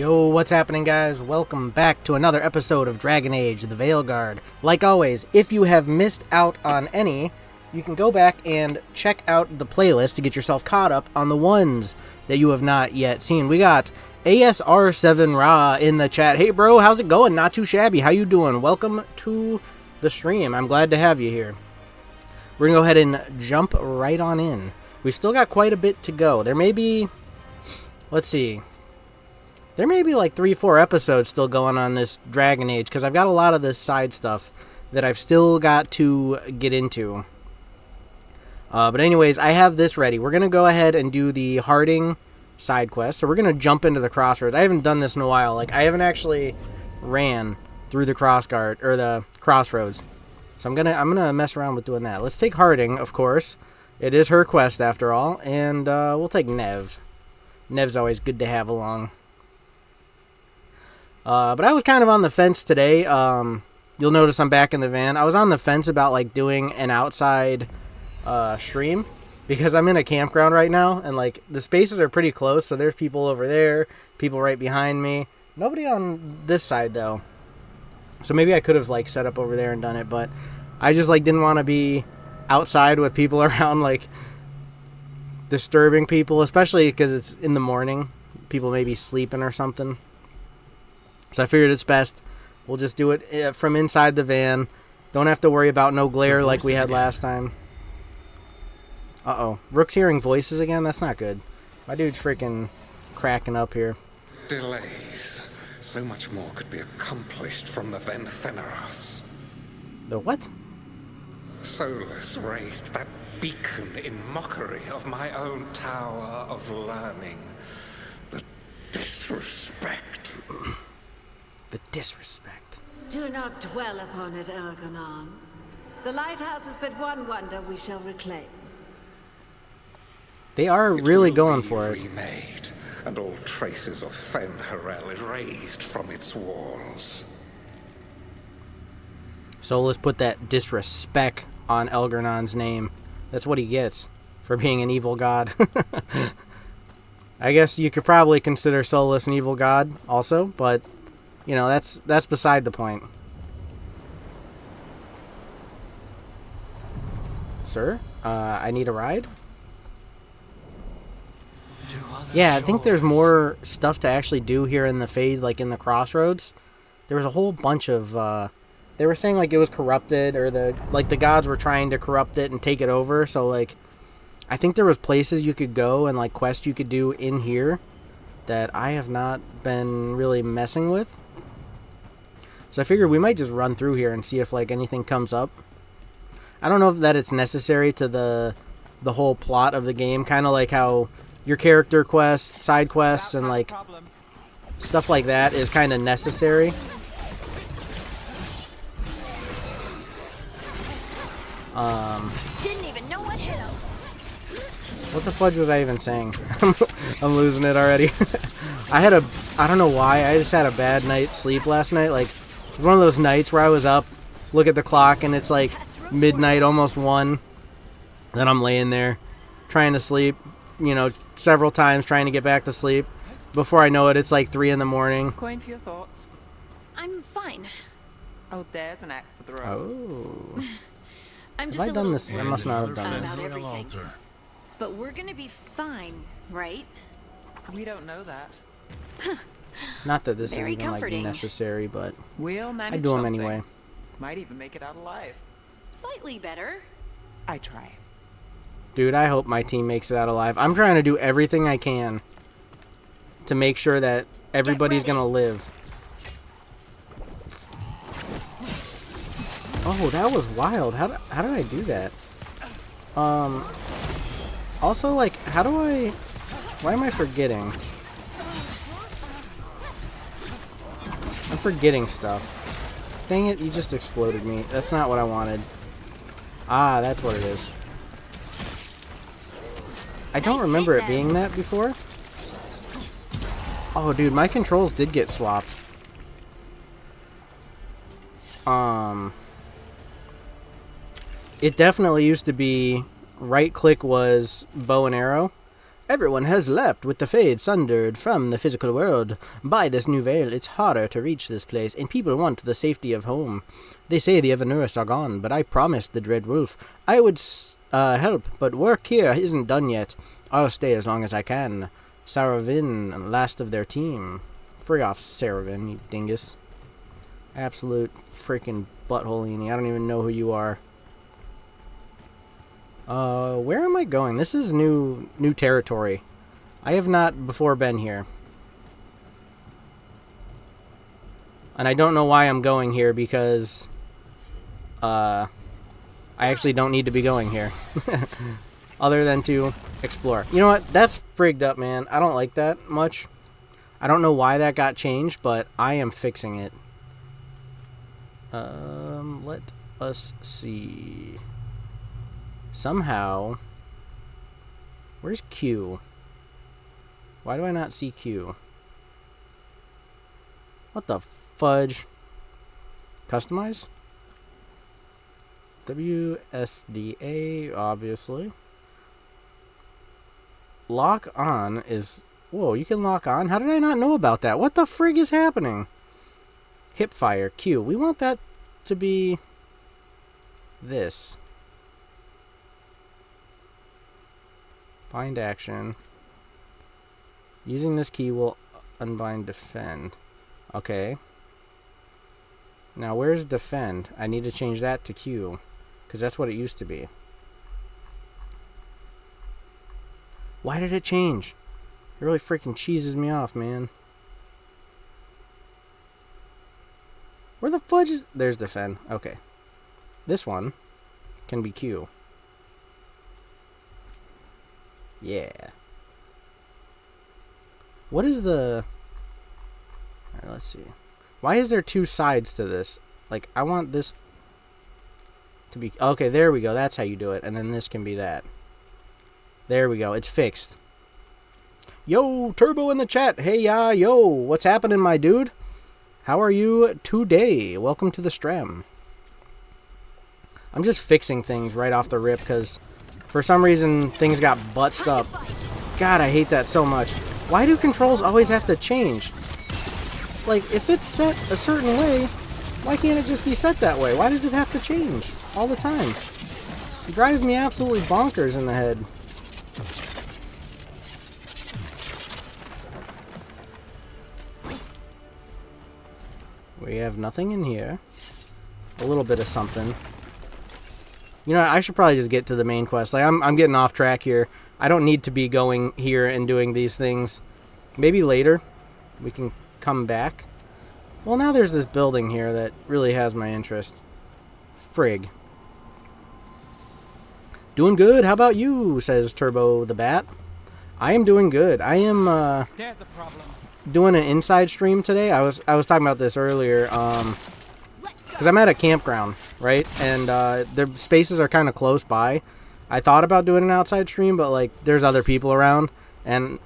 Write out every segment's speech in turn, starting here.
Yo, what's happening, guys? Welcome back to another episode of Dragon Age, the Veilguard. Like always, if you have missed out on any, you can go back and check out the playlist to get yourself caught up on the ones that you have not yet seen. We got ASR7 Ra in the chat. Hey, bro, how's it going? Not too shabby. How you doing? Welcome to the stream. I'm glad to have you here. We're going to go ahead and jump right on in. We've still got quite a bit to go. There may be... Let's see. There may be like 3-4 episodes still going on this Dragon Age, because I've got a lot of this side stuff that I've still got to get into. But anyways, I have this ready. We're going to go ahead and do the Harding side quest. So we're going to jump into the Crossroads. I haven't done this in a while. Like, I haven't actually ran through the the Crossroads. So I'm gonna mess around with doing that. Let's take Harding, of course. It is her quest after all. And we'll take Nev. Nev's always good to have along. But I was kind of on the fence today. You'll notice I'm back in the van. I was on the fence about like doing an outside stream because I'm in a campground right now, and like the spaces are pretty close. So there's people over there, people right behind me. Nobody on this side though. So maybe I could have like set up over there and done it, but I just like didn't want to be outside with people around, like disturbing people, especially because it's in the morning. People may be sleeping or something. So I figured it's best. We'll just do it from inside the van. Don't have to worry about no glare like we had last time. Uh-oh. Rook's hearing voices again? That's not good. My dude's freaking cracking up here. Delays. So much more could be accomplished from the Ventheneros. The what? Solus raised that beacon in mockery of my own tower of learning. The disrespect. The disrespect. Do not dwell upon it, Elganon. The lighthouse is but one wonder we shall reclaim. They are really going for it. Remade, and all traces of Fen'Harel erased from its walls. So let's put that disrespect on Elgarnon's name. That's what he gets for being an evil god. I guess you could probably consider Solus an evil god also, but you know, that's beside the point. Sir, I need a ride? Yeah, I think there's more stuff to actually do here in the Fade, like in the Crossroads. There was a whole bunch of, they were saying like it was corrupted, or the gods were trying to corrupt it and take it over, so like, I think there was places you could go and like quests you could do in here that I have not been really messing with. So I figured we might just run through here and see if like anything comes up. I don't know if that it's necessary to the whole plot of the game, kind of like how your character quests, side quests, and like stuff like that is kind of necessary. Didn't even know what hit him. What the fudge was I even saying? I'm losing it already. I don't know why, I just had a bad night's sleep last night. Like, one of those nights where I was up, look at the clock, and it's like midnight, almost 1. Then I'm laying there, trying to sleep, you know, several times trying to get back to sleep. Before I know it, it's like 3 in the morning. Coin for your thoughts. I'm fine. Oh, there's an act for the road. Oh. I'm just Have I a done little this? I must not have done about this. everything. But we're gonna be fine, right? We don't know that. Not that this Very is even like comforting. necessary, but We'll manage I do them something. anyway. Might even make it out alive. Slightly better. I try. Dude, I hope my team makes it out alive. I'm trying to do everything I can to make sure that everybody's gonna live. Oh, that was wild. How did I do that? Also, like, why am I forgetting? I'm forgetting stuff. Dang it, you just exploded me. That's not what I wanted. Ah, that's what it is. I don't remember it being that before. Oh, dude, my controls did get swapped. It definitely used to be right click was bow and arrow, Everyone has left with the Fade sundered from the physical world. By this new veil, it's harder to reach this place, and people want the safety of home. They say the Evanurus are gone, but I promised the Dread Wolf I would help, but work here isn't done yet. I'll stay as long as I can. Saravin, last of their team. Free off Saravin, you dingus. Absolute freaking buttholeini. I don't even know who you are. Where am I going? This is new territory. I have not before been here. And I don't know why I'm going here because, I actually don't need to be going here. Other than to explore. You know what? That's frigged up, man. I don't like that much. I don't know why that got changed, but I am fixing it. Let us see. Somehow, where's Q? Why do I not see Q? What the fudge? Customize? WSDA, obviously. Lock on is... Whoa, you can lock on? How did I not know about that? What the frig is happening? Hipfire, Q. We want that to be... this. Bind action. Using this key will unbind defend. Okay. Now where's defend? I need to change that to Q. Because that's what it used to be. Why did it change? It really freaking cheeses me off, man. Where the fudge is... There's defend. Okay. This one can be Q. Yeah. What is the... Alright, let's see. Why is there two sides to this? Like, I want this to be... Okay, there we go. That's how you do it. And then this can be that. There we go. It's fixed. Yo, Turbo in the chat. Hey, yo. What's happening, my dude? How are you today? Welcome to the stream. I'm just fixing things right off the rip because... For some reason, things got buttsed up. God, I hate that so much. Why do controls always have to change? Like, if it's set a certain way, why can't it just be set that way? Why does it have to change all the time? It drives me absolutely bonkers in the head. We have nothing in here. A little bit of something. You know, I should probably just get to the main quest. Like, I'm getting off track here. I don't need to be going here and doing these things. Maybe later we can come back. Well, now there's this building here that really has my interest. Frig. Doing good. How about you? Says Turbo the Bat. I am doing good. I am There's a problem. doing an inside stream today. I was talking about this earlier. Because I'm at a campground, right? And their spaces are kind of close by. I thought about doing an outside stream, but like there's other people around, and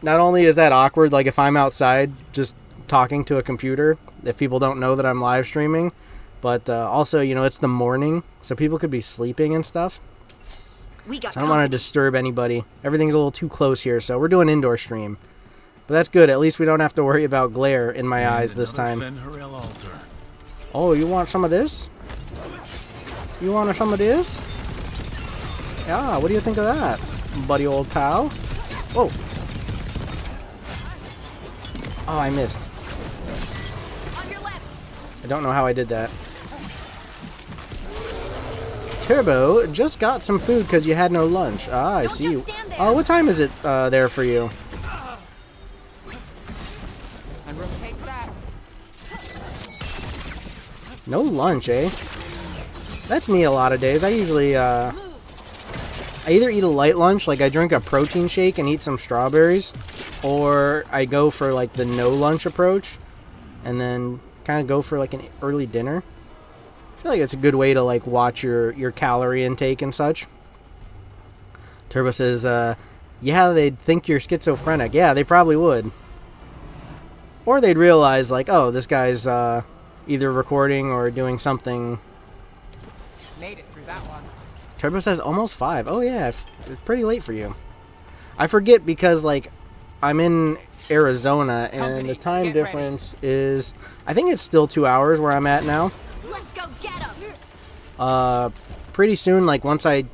not only is that awkward, like if I'm outside just talking to a computer, if people don't know that I'm live streaming, but also, you know, it's the morning, so people could be sleeping and stuff. So I don't want to disturb anybody. Everything's a little too close here, so we're doing indoor stream. But that's good. At least we don't have to worry about glare in my eyes this time. Oh, you want some of this? You want some of this? Yeah, what do you think of that, buddy old pal? Whoa. Oh, I missed. I don't know how I did that. Turbo just got some food because you had no lunch. Ah, I see you. Oh, what time is it there for you? No lunch, eh? That's me a lot of days. I usually, I either eat a light lunch, like I drink a protein shake and eat some strawberries, or I go for like the no lunch approach, and then kind of go for like an early dinner. I feel like it's a good way to like watch your calorie intake and such. Turbo says, yeah, they'd think you're schizophrenic. Yeah, they probably would. Or they'd realize like, oh, this guy's either recording or doing something. Made it through that one. Turbo says almost 5. Oh yeah, it's pretty late for you. I forget because, like, I'm in Arizona, and the time get difference is... I think it's still 2 hours where I'm at now. Let's go get him. Pretty soon, like, once I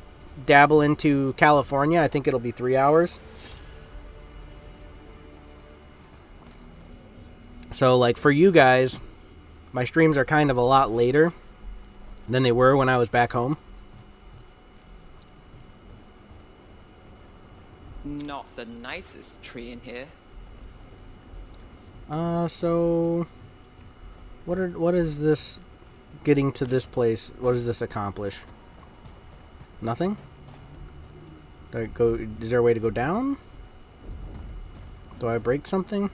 dabble into California, I think it'll be 3 hours. So, like, for you guys, my streams are kind of a lot later than they were when I was back home. Not the nicest tree in here. So... What is this... Getting to this place, what does this accomplish? Nothing? Do I go... Is there a way to go down? Do I break something?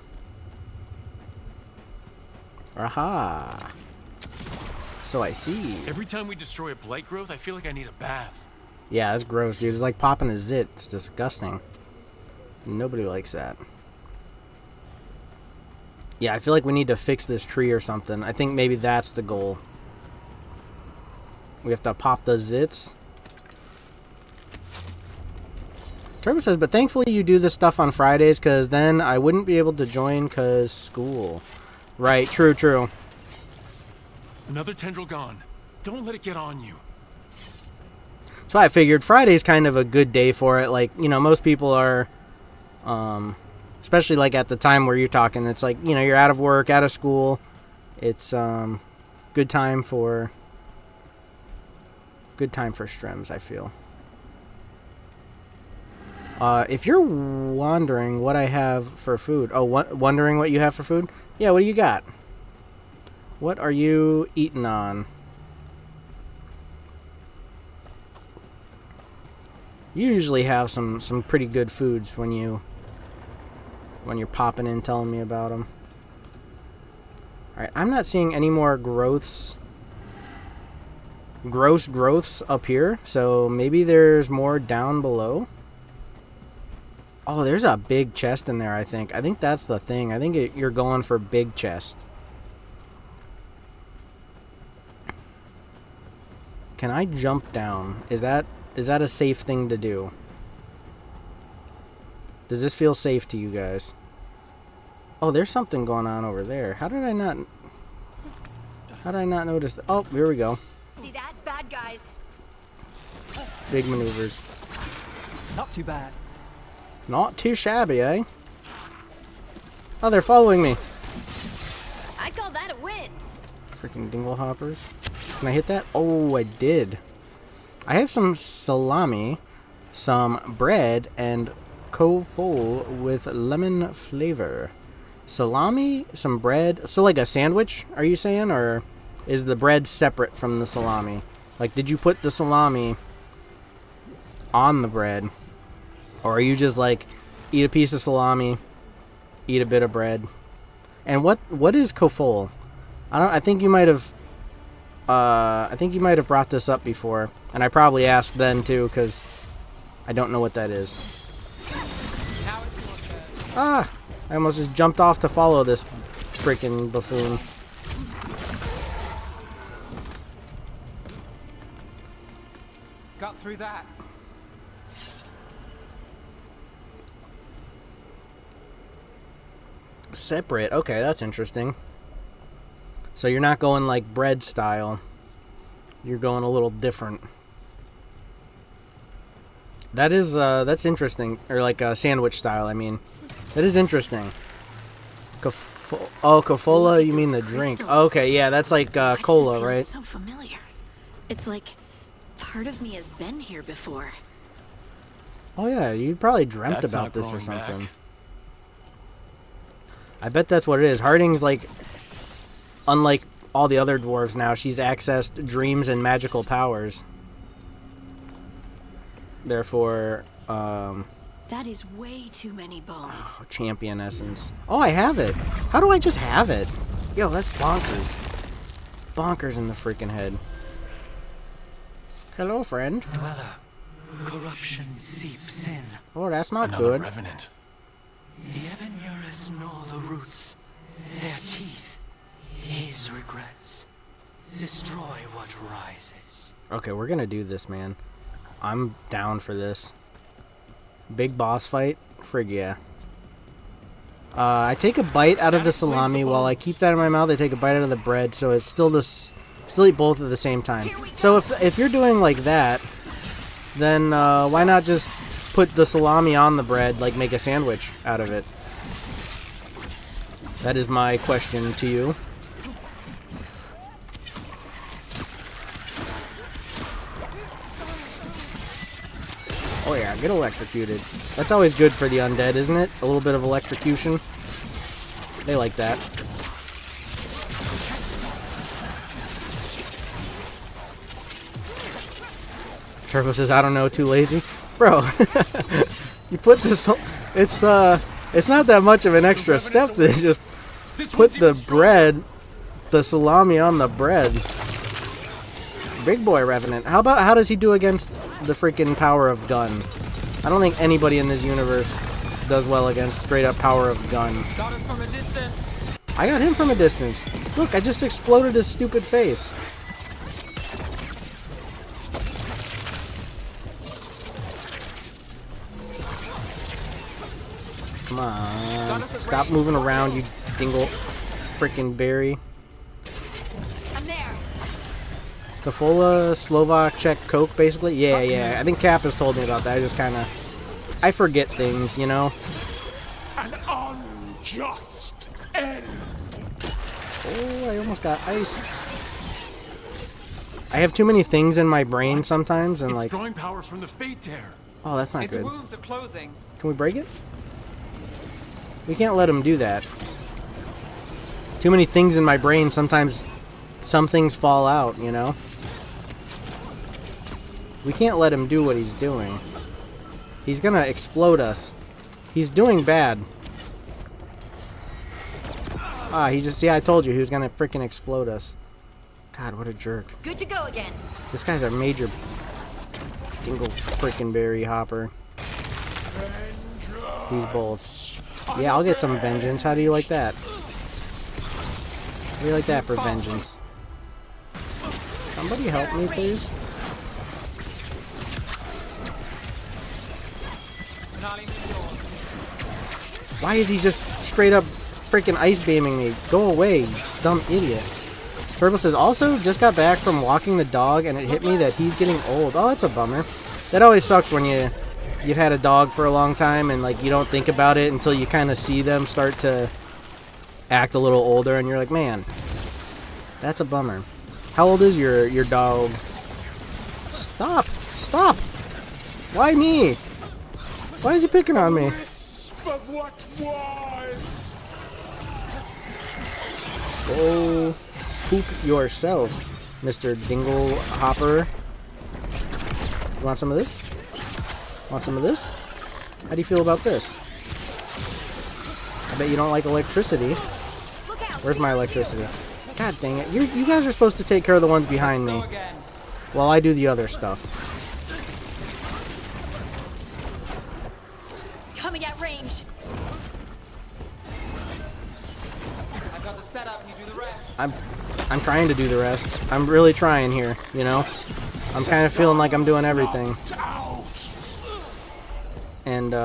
Aha! So I see. Every time we destroy a blight growth, I feel like I need a bath. Yeah, that's gross, dude. It's like popping a zit. It's disgusting. Nobody likes that. Yeah, I feel like we need to fix this tree or something. I think maybe that's the goal. We have to pop the zits. Turbo says, but thankfully you do this stuff on Fridays, because then I wouldn't be able to join because school. Right, true, true. Another tendril gone. Don't let it get on you. That's why I figured Friday's kind of a good day for it. Like, you know, most people are, especially like at the time where you're talking, it's like, you know, you're out of work, out of school. It's good time for streams, I feel. If you're wondering what I have for food, wondering what you have for food? Yeah, what do you got? What are you eating on? You usually have some pretty good foods when you're popping in telling me about them. Alright, I'm not seeing any more gross growths up here, so maybe there's more down below. Oh, there's a big chest in there, I think. I think that's the thing. I think you're going for big chest. Can I jump down? Is that a safe thing to do? Does this feel safe to you guys? Oh, there's something going on over there. How did I not notice that? Oh, here we go. See that? Bad guys. Big maneuvers. Not too bad. Not too shabby, eh? Oh, they're following me. I call that a win. Freaking dingle hoppers. Can I hit that? Oh, I did. I have some salami, some bread, and kofol with lemon flavor. Salami, some bread. So like a sandwich, are you saying? Or is the bread separate from the salami? Like, did you put the salami on the bread? Or are you just like, eat a piece of salami, eat a bit of bread? And what is kofol? I think you might have brought this up before, and I probably asked then too, because I don't know what that is. Ah! I almost just jumped off to follow this freaking buffoon. Got through that. Separate. Okay, that's interesting. So you're not going like bread style. You're going a little different. That's interesting. Or like a sandwich style, I mean. That is interesting. Kofola, you mean the drink. Okay, yeah, that's like cola, right? So familiar. It's like part of me has been here before. Oh yeah, you probably dreamt That's about not this or growing back. something. I bet that's what it is. Harding's like, unlike all the other dwarves now, she's accessed dreams and magical powers. Therefore, That is way too many bones. champion essence. Oh, I have it. How do I just have it? Yo, that's bonkers. Bonkers in the freaking head. Hello, friend. Dweller, corruption seeps in. Oh, that's not Another good. revenant. The Evanurus gnaw the roots, their teeth, his regrets. Destroy what rises. Okay, we're gonna do this, man. I'm down for this. Big boss fight? Frig yeah. I take a bite out of the salami. While I keep that in my mouth, I take a bite out of the bread, so it's still still eat both at the same time. So if you're doing like that, then why not just put the salami on the bread, like make a sandwich out of it? That is my question to you. Oh yeah, get electrocuted. That's always good for the undead, isn't it? A little bit of electrocution. They like that. Turbo says, I don't know, too lazy. Bro, you put this... It's not that much of an extra step to just put the bread, the salami on the bread. Big boy Revenant. How does he do against the freaking power of gun? I don't think anybody in this universe does well against straight up power of gun. Got us from a distance. I got him from a distance. Look, I just exploded his stupid face. Come on. Stop moving around, you dingle freaking berry. I'm there. Kafola, Slovak, Czech, Coke, basically? Yeah. I think Cap has told me about that. I just kind of... I forget things, you know? An unjust end. Oh, I almost got iced. I have too many things in my brain sometimes, and It's like... drawing power from the Fate Tear. Oh, that's not Its good. wounds are closing. Can we break it? We can't let him do that. Too many things in my brain, sometimes some things fall out, you know? We can't let him do what he's doing. He's gonna explode us. He's doing bad. Ah, he just... Yeah, I told you, he was gonna freaking explode us. God, what a jerk. Good to go again. This guy's a major dingle freaking berry hopper. These bolts. Yeah, I'll get some vengeance. How do you like that? How do you like that for vengeance? Somebody help me, please. Why is he just straight up freaking ice beaming me? Go away, you dumb idiot. Turbo says, also just got back from walking the dog and it hit me that he's getting old. Oh, that's a bummer. That always sucks when you've had a dog for a long time and like you don't think about it until you kind of see them start to act a little older and you're like, man, that's a bummer. How old is your dog? Stop! Stop! Why me? Why is he picking on me? Wisp of what was. Go poop yourself, Mr. Dingle Hopper. You want some of this? Want some of this? How do you feel about this? I bet you don't like electricity. Where's my electricity? God dang it. You guys are supposed to take care of the ones behind me while I do the other stuff. Coming at range. I've got the setup and you do the rest. I'm trying to do the rest. I'm really trying here, you know? I'm kind of feeling like I'm doing everything. And,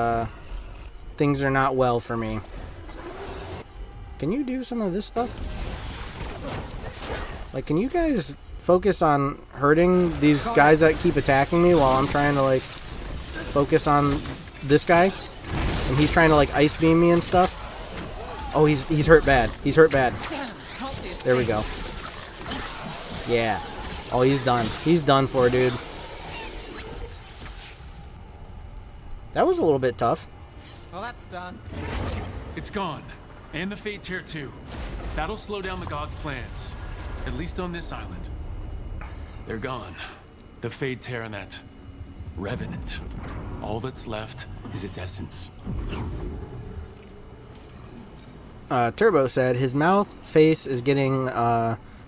things are not well for me. Can you do some of this stuff? Like, can you guys focus on hurting these guys that keep attacking me while I'm trying to, like, focus on this guy? And he's trying to, like, ice beam me and stuff? Oh, he's hurt bad. He's hurt bad. There we go. Yeah. Oh, he's done. He's done for, dude. That was a little bit tough. Well, that's done. It's gone. And the Fate Tear too. That'll slow down the gods' plans. At least on this island. They're gone. The Fate Tear and that Revenant. All that's left is its essence. Turbo said his mouth face is getting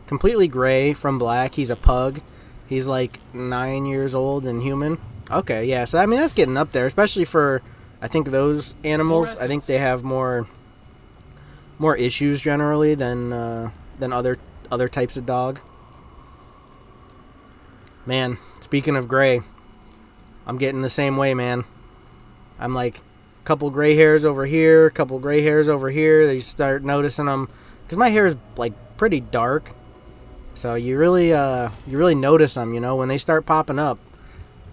completely gray from black. He's a pug. He's like 9 years old and human. Okay, yeah, so I mean that's getting up there, especially for I think those animals. I think they have more issues generally than other types of dog. Man, speaking of gray, I'm getting the same way, man. I'm like, a couple gray hairs over here, a couple gray hairs over here. They start noticing them because my hair is like pretty dark, so you really notice them. You know, when they start popping up,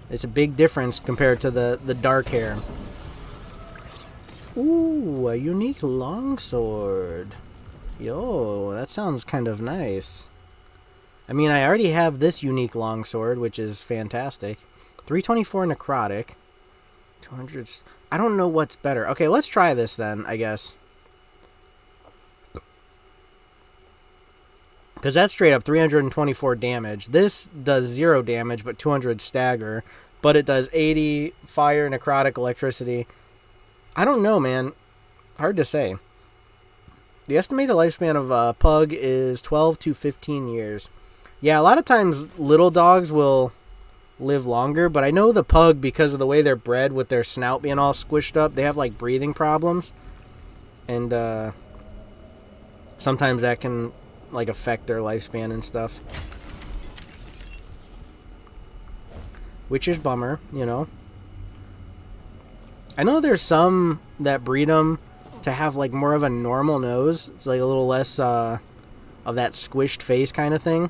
it's a big difference compared to the dark hair. Ooh, a unique longsword. Yo, that sounds kind of nice. I mean, I already have this unique longsword, which is fantastic. 324 necrotic. 200. I don't know what's better. Okay, let's try this then, I guess. Because that's straight up 324 damage. This does 0 damage, but 200 stagger. But it does 80 fire, necrotic, electricity. I don't know, man. Hard to say. The estimated lifespan of a pug is 12 to 15 years. Yeah, a lot of times little dogs will live longer, but I know the pug, because of the way they're bred with their snout being all squished up, they have like breathing problems. And sometimes that can like affect their lifespan and stuff. Which is bummer, you know. I know there's some that breed them to have like more of a normal nose. It's like a little less of that squished face kind of thing.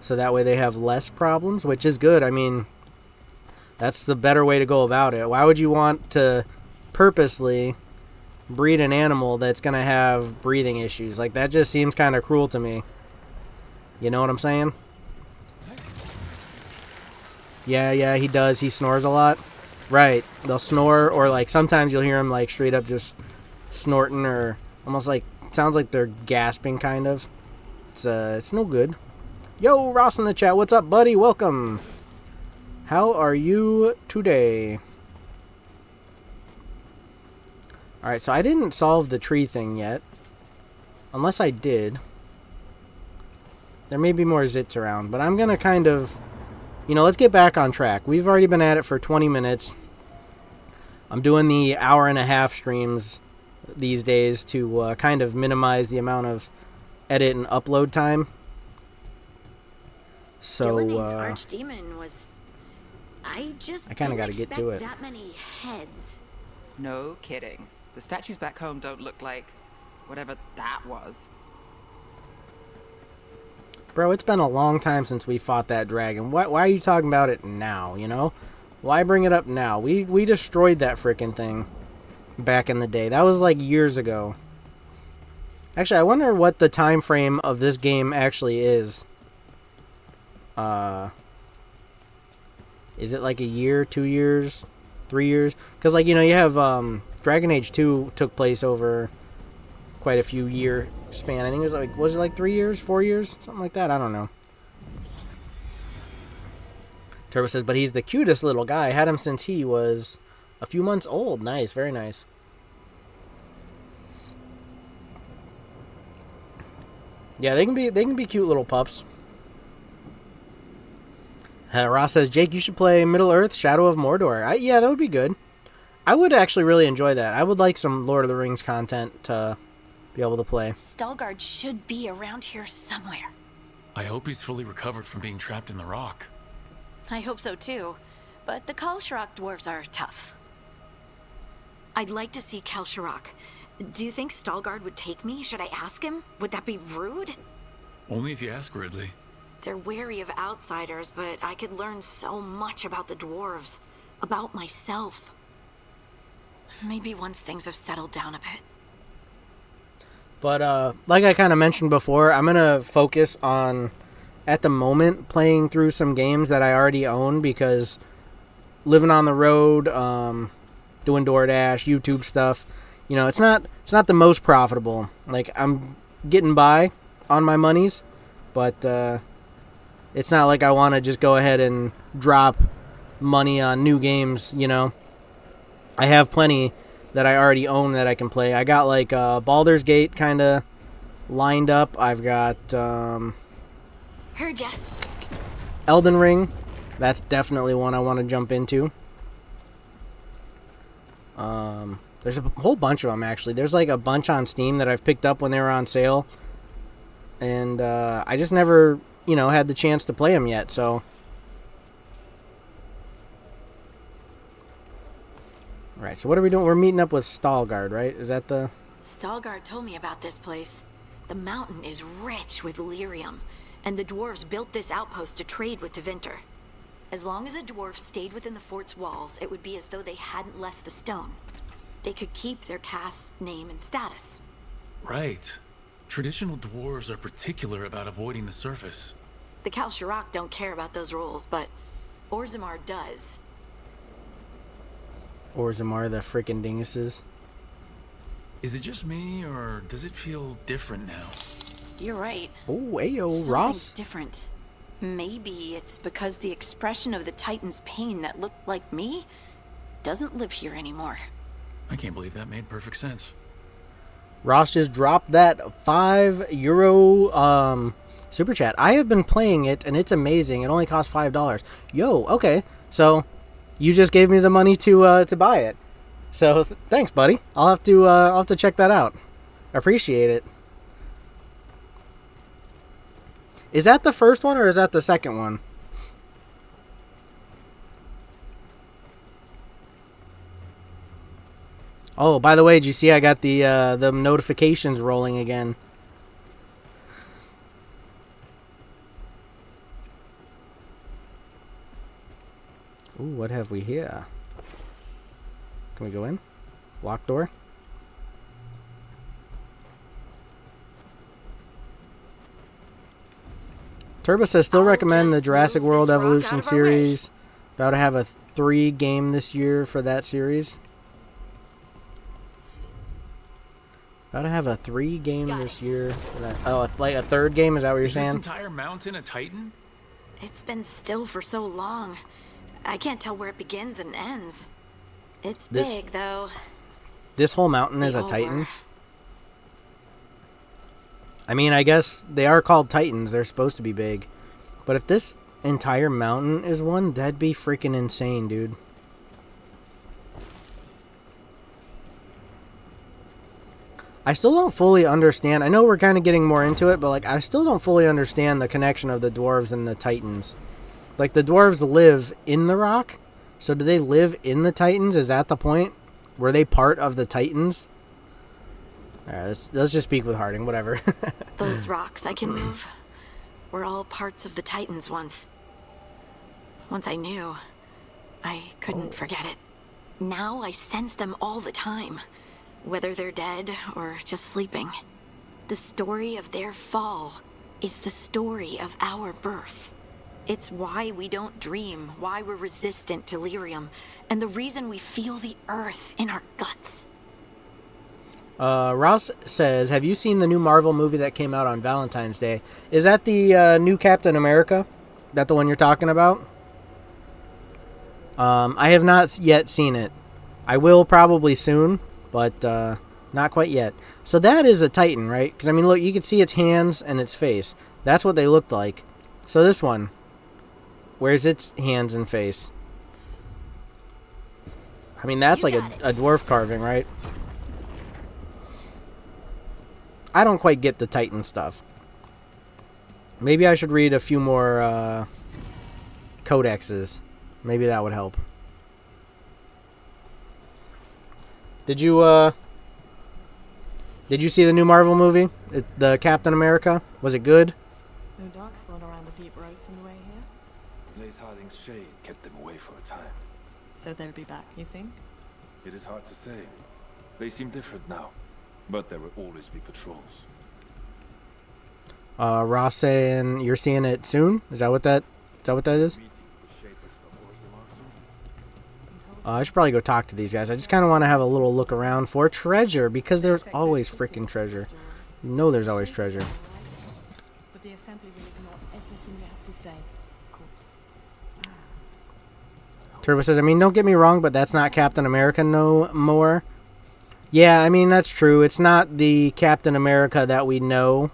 So that way they have less problems, which is good. I mean, that's the better way to go about it. Why would you want to purposely breed an animal that's going to have breathing issues? Like, that just seems kind of cruel to me. You know what I'm saying? Yeah, he does. He snores a lot. Right. They'll snore, or like sometimes you'll hear them like straight up just snorting, or almost like, sounds like they're gasping kind of. It's no good. Yo, Ross in the chat. What's up, buddy? Welcome. How are you today? Alright, so I didn't solve the tree thing yet. Unless I did. There may be more zits around, but I'm going to kind of... You know, let's get back on track. We've already been at it for 20 minutes. I'm doing the hour-and-a-half streams these days to kind of minimize the amount of edit and upload time. So, Dylan's archdemon was... I kind of got to get to it. That many heads. No kidding. The statues back home don't look like whatever that was. Bro, it's been a long time since we fought that dragon. Why are you talking about it now, you know? Why bring it up now? We destroyed that freaking thing back in the day. That was like years ago. Actually, I wonder what the time frame of this game actually is. Is it like a year, 2 years, 3 years? Because, like, you know, you have Dragon Age 2 took place over quite a few year span. I think it was it like 3 years, 4 years? Something like that. I don't know. Turbo says, but he's the cutest little guy. I had him since he was a few months old. Nice, very nice. Yeah, they can be cute little pups. Ross says, Jake, you should play Middle-earth, Shadow of Mordor. Yeah, that would be good. I would actually really enjoy that. I would like some Lord of the Rings content to be able to play. Stalgard should be around here somewhere. I hope he's fully recovered from being trapped in the rock. I hope so too, but the Kalsharak dwarves are tough. I'd like to see Kalsharak. Do you think Stalgard would take me? Should I ask him? Would that be rude? Only if you ask, Ridley. They're wary of outsiders, but I could learn so much about the dwarves. About myself. Maybe once things have settled down a bit. But, like I kind of mentioned before, I'm going to focus on, at the moment, playing through some games that I already own, because living on the road, doing DoorDash, YouTube stuff, you know, it's not the most profitable. Like, I'm getting by on my monies, but, it's not like I want to just go ahead and drop money on new games, you know. I have plenty that I already own that I can play. I got like Baldur's Gate kind of lined up. I've got Heard ya. Elden Ring. That's definitely one I want to jump into. There's a whole bunch of them, actually. There's like a bunch on Steam that I've picked up when they were on sale. And I just never, you know, had the chance to play them yet, so... Right, so what are we doing? We're meeting up with Stalgard, right? Is that the... Stalgard told me about this place. The mountain is rich with lyrium, and the dwarves built this outpost to trade with Tevinter. As long as a dwarf stayed within the fort's walls, it would be as though they hadn't left the stone. They could keep their caste name and status. Right. Traditional dwarves are particular about avoiding the surface. The Kalsharak don't care about those rules, but Orzammar does. Orzammar, the frickin' dinguses. Is it just me, or does it feel different now? You're right. Oh, ayo, Something's Ross. different. Maybe it's because the expression of the Titan's pain that looked like me doesn't live here anymore. I can't believe that made perfect sense. Ross just dropped that €5 super chat. I have been playing it, and it's amazing. It only costs $5. Yo, okay. So, you just gave me the money to buy it. So, thanks, buddy. I'll have to check that out. Appreciate it. Is that the first one, or is that the second one? Oh, by the way, did you see I got the notifications rolling again? Ooh, what have we here? Can we go in? Locked door? Turbo says, still recommend the Jurassic World Evolution series. About to have a 3 game this year for that series. About to have a 3 game this year for that. Oh, like a 3rd game? Is that what you're saying? Is this entire mountain a Titan? It's been still for so long. I can't tell where it begins and ends. It's big, though. This whole mountain is They a all Titan? were. I mean, I guess they are called Titans. They're supposed to be big. But if this entire mountain is one, that'd be freaking insane, dude. I still don't fully understand. I know we're kind of getting more into it, but like I still don't fully understand the connection of the dwarves and the Titans. Like the dwarves live in the rock, so do they live in the Titans? Is that the point? Were they part of the Titans? Alright, let's just speak with Harding, whatever. Those rocks I can move were all parts of the Titans once. Once I knew, I couldn't forget it. Now I sense them all the time, whether they're dead or just sleeping. The story of their fall is the story of our birth. It's why we don't dream, why we're resistant to lyrium, and the reason we feel the earth in our guts. Ross says, have you seen the new Marvel movie that came out on Valentine's Day? Is that the new Captain America? That the one you're talking about? I have not yet seen it. I will probably soon, but not quite yet. So that is a Titan, right? Because, I mean, look, you can see its hands and its face. That's what they looked like. So this one, where's its hands and face? I mean, that's like a dwarf carving, right? I don't quite get the Titan stuff. Maybe I should read a few more codexes. Maybe that would help. Did you see the new Marvel movie? The Captain America? Was it good? No dark spot around the deep roads on the way here. Lace Harding's shade kept them away for a time. So they'll be back, you think? It is hard to say. They seem different now, but there will always be patrols. Ross saying you're seeing it soon? Is that what that is? I should probably go talk to these guys. I just kind of want to have a little look around for treasure, because there's always freaking treasure. You know there's always treasure. But the assembly will ignore everything you have to say, of course. Turbo says, I mean, don't get me wrong, but that's not Captain America no more. Yeah, I mean, that's true. It's not the Captain America that we know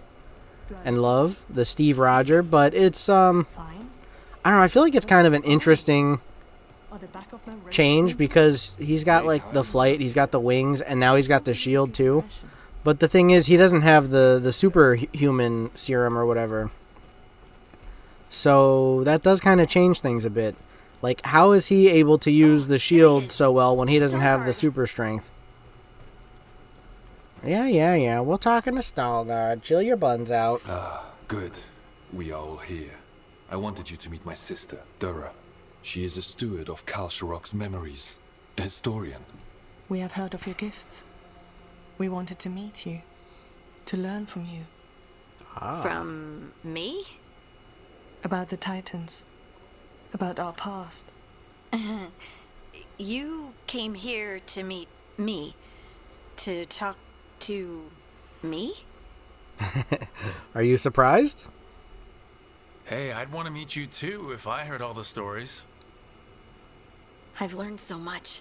and love, the Steve Rogers, but it's, I don't know, I feel like it's kind of an interesting change, because he's got, like, the flight, he's got the wings, and now he's got the shield, too. But the thing is, he doesn't have the superhuman serum or whatever. So, that does kind of change things a bit. Like, how is he able to use the shield is. so well when he doesn't have the Stalgard. super strength? Yeah. We're talking to Stalgard. Chill your buns out. Good. We are all here. I wanted you to meet my sister, Dura. She is a steward of Kalsharok's memories. A historian. We have heard of your gifts. We wanted to meet you, to learn from you From me? about the Titans, about our past. You came here to meet me. To talk to me? Are you surprised? Hey, I'd want to meet you too if I heard all the stories. I've learned so much,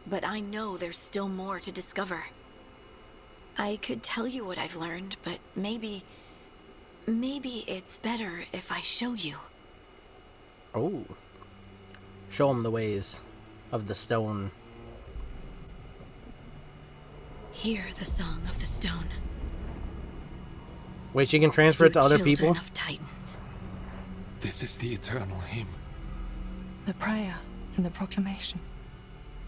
but I know there's still more to discover. I could tell you what I've learned, but maybe it's better if I show you. Oh. Show him the ways of the stone. Hear the song of the stone. Wait, she can transfer it to You other children people? of Titans. This is the eternal hymn. The prayer and the proclamation.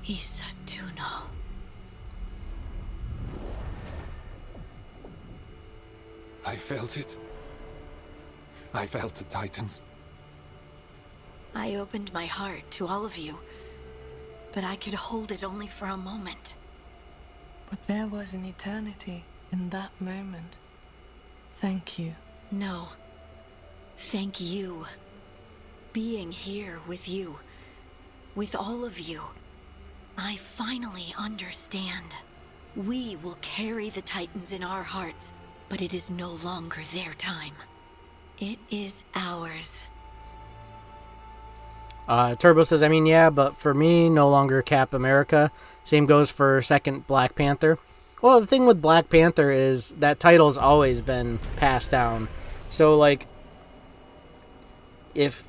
Isa Tunal. I felt it. I felt the Titans. I opened my heart to all of you, but I could hold it only for a moment. But there was an eternity in that moment. Thank you. No. Thank you. Being here with you, with all of you, I finally understand. We will carry the Titans in our hearts, but it is no longer their time. It is ours. Turbo says, I mean, yeah, but for me, no longer Cap America. Same goes for second Black Panther. Well, the thing with Black Panther is that title's always been passed down. So, like, if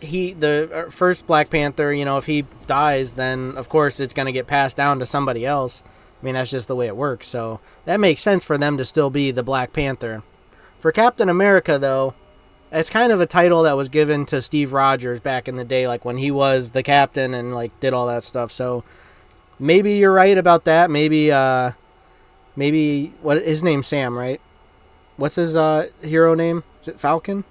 the first Black Panther, you know, if he dies, then of course it's going to get passed down to somebody else. I mean, that's just the way it works. So that makes sense for them to still be the Black Panther. For Captain America, though, it's kind of a title that was given to Steve Rogers back in the day, like when he was the captain and like did all that stuff. So maybe you're right about that. Maybe what his name's Sam, right? What's his hero name? Is it Falcon?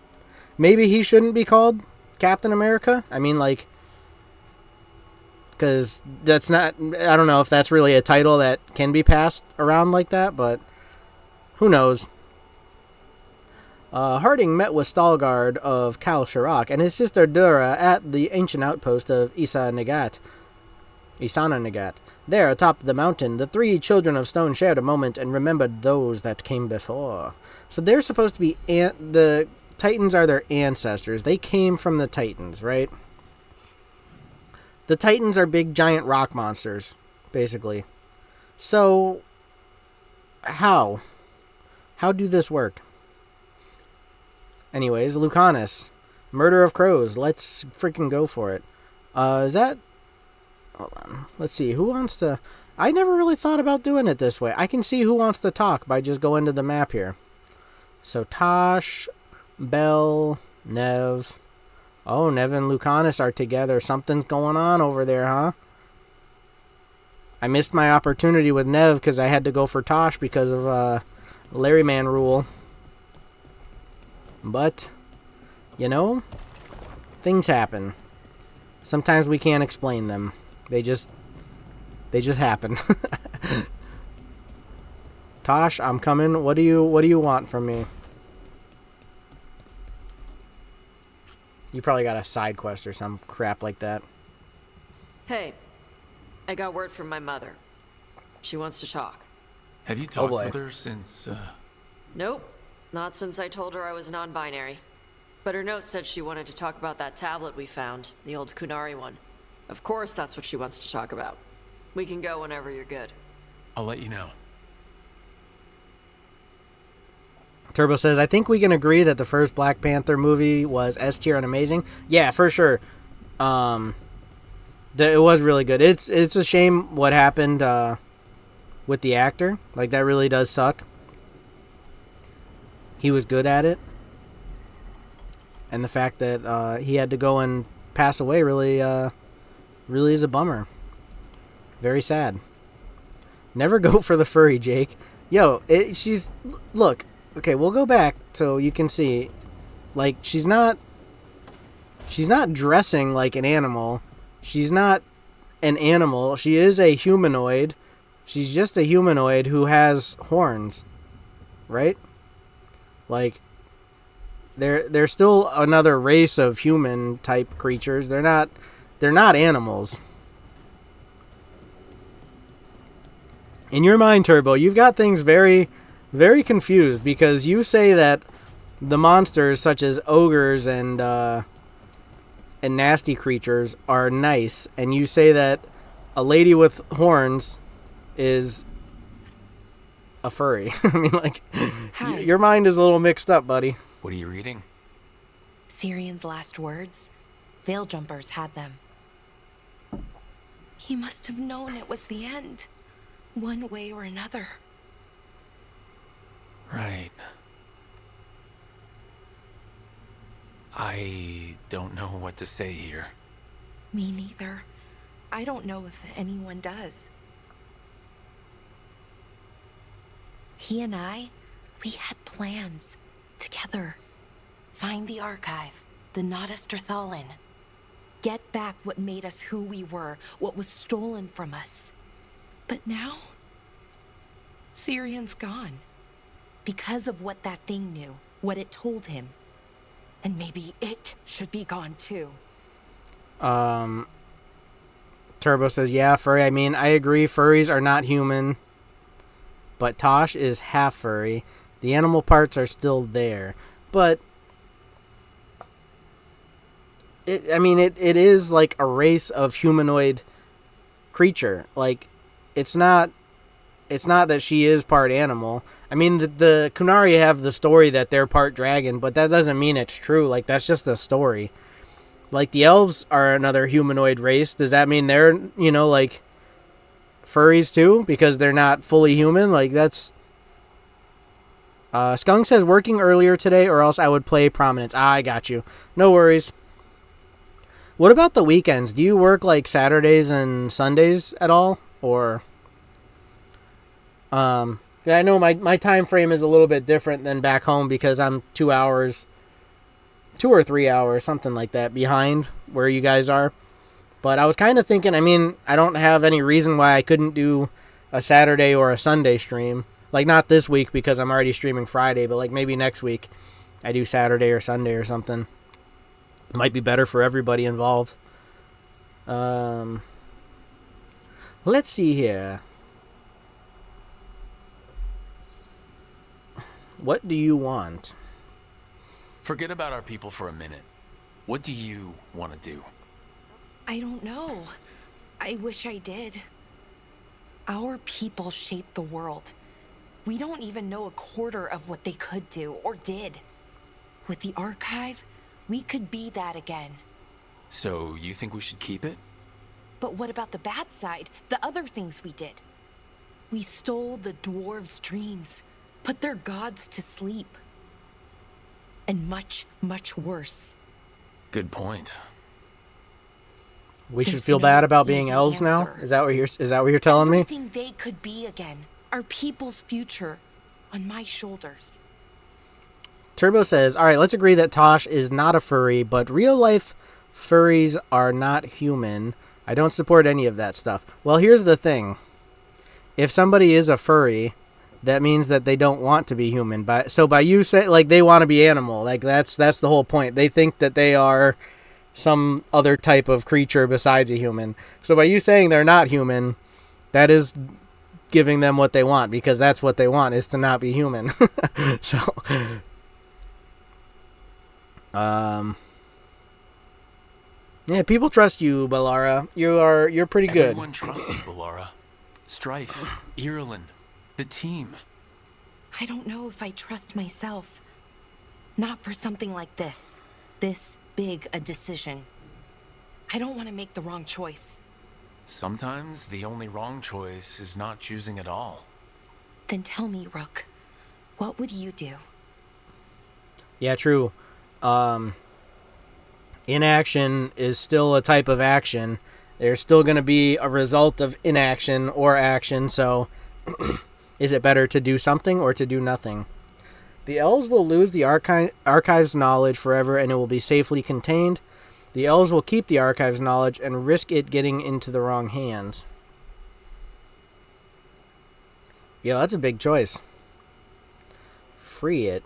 Maybe he shouldn't be called Captain America. I mean, like, because that's not. I don't know if that's really a title that can be passed around like that, but who knows? Harding met with Stalgard of Kal Shirak and his sister Dura at the ancient outpost of Isana Nagat. There, atop the mountain, the three children of stone shared a moment and remembered those that came before. So they're supposed to be the Titans are their ancestors. They came from the Titans, right? The Titans are big giant rock monsters, basically. So how do this work? Anyways, Lucanus. Murder of Crows. Let's freaking go for it. Is that... Hold on. Let's see. Who wants to... I never really thought about doing it this way. I can see who wants to talk by just going to the map here. So, Tosh, Bell, Nev. Oh, Nev and Lucanus are together. Something's going on over there, huh? I missed my opportunity with Nev because I had to go for Tosh because of Larry Man rule. But, you know, things happen. Sometimes we can't explain them. They just happen. Tosh, I'm coming. What do you want from me? You probably got a side quest or some crap like that. Hey, I got word from my mother. She wants to talk. Have you talked with her since, Nope. Not since I told her I was non-binary. But her note said she wanted to talk about that tablet we found, the old Kunari one. Of course that's what she wants to talk about. We can go whenever you're good. I'll let you know. Turbo says, I think we can agree that the first Black Panther movie was S tier and amazing. Yeah, for sure. It was really good. It's a shame what happened with the actor. Like, that really does suck. He was good at it. And the fact that he had to go and pass away really is a bummer. Very sad. Never go for the furry, Jake. Yo, look. Okay, we'll go back so you can see. Like, she's not dressing like an animal. She's not an animal. She is a humanoid. She's just a humanoid who has horns. Right? Like, they're still another race of human type creatures. They're not animals. In your mind, Turbo, you've got things very, very confused because you say that the monsters such as ogres and nasty creatures are nice, and you say that a lady with horns is a furry. I mean, like, your mind is a little mixed up, buddy. What are you reading? Syrion's last words. Veil Jumpers had them. He must have known it was the end, one way or another. Right. I don't know what to say here. Me neither. I don't know if anyone does. He and I, we had plans. Together. Find the archive, the Nodasterthalin. Get back what made us who we were, what was stolen from us. But now, Syrion's gone. Because of what that thing knew, what it told him. And maybe it should be gone too. Turbo says, yeah, furry. I mean, I agree, furries are not human. But Tosh is half furry. The animal parts are still there. But it is like a race of humanoid creature. Like, it's not that she is part animal. I mean, the Kunari have the story that they're part dragon, but that doesn't mean it's true. Like, that's just a story. Like, the elves are another humanoid race. Does that mean they're, like, furries too? Because they're not fully human? Like, that's... Skunk says, working earlier today or else I would play Prominence. I got you. No worries. What about the weekends? Do you work, like, Saturdays and Sundays at all? Or... I know my time frame is a little bit different than back home because I'm 2 or 3 hours, something like that, behind where you guys are. But I was kind of thinking, I mean, I don't have any reason why I couldn't do a Saturday or a Sunday stream. Like, not this week because I'm already streaming Friday, but like maybe next week I do Saturday or Sunday or something. It might be better for everybody involved. Let's see here. What do you want? Forget about our people for a minute. What do you want to do? I don't know. I wish I did. Our people shaped the world. We don't even know a quarter of what they could do or did. With the archive, we could be that again. So, you think we should keep it? But what about the bad side? The other things we did? We stole the dwarves' dreams, put their gods to sleep. And much, much worse. Good point. We should feel bad about being elves now? Is that what you're telling me? Everything they could be again. Our people's future on my shoulders. Turbo says, all right, let's agree that Tosh is not a furry, but real life furries are not human. I don't support any of that stuff. Well, here's the thing. If somebody is a furry, that means that they don't want to be human. So by you saying, like, they want to be animal, like, that's the whole point. They think that they are some other type of creature besides a human. So by you saying they're not human, that is giving them what they want, because that's what they want, is to not be human. So, yeah, people trust you, Ballara. You're pretty good. Everyone trusts you, Ballara. Strife, Ireland, the team. I don't know if I trust myself. Not for something like this. This big a decision. I don't want to make the wrong choice. Sometimes the only wrong choice is not choosing at all. Then tell me, Rook, what would you do? Yeah, true. Inaction is still a type of action. There's still going to be a result of inaction or action, so is it better to do something or to do nothing? The elves will lose the archive's knowledge forever, and it will be safely contained. The elves will keep the archive's knowledge and risk it getting into the wrong hands. Yo, that's a big choice. Free it.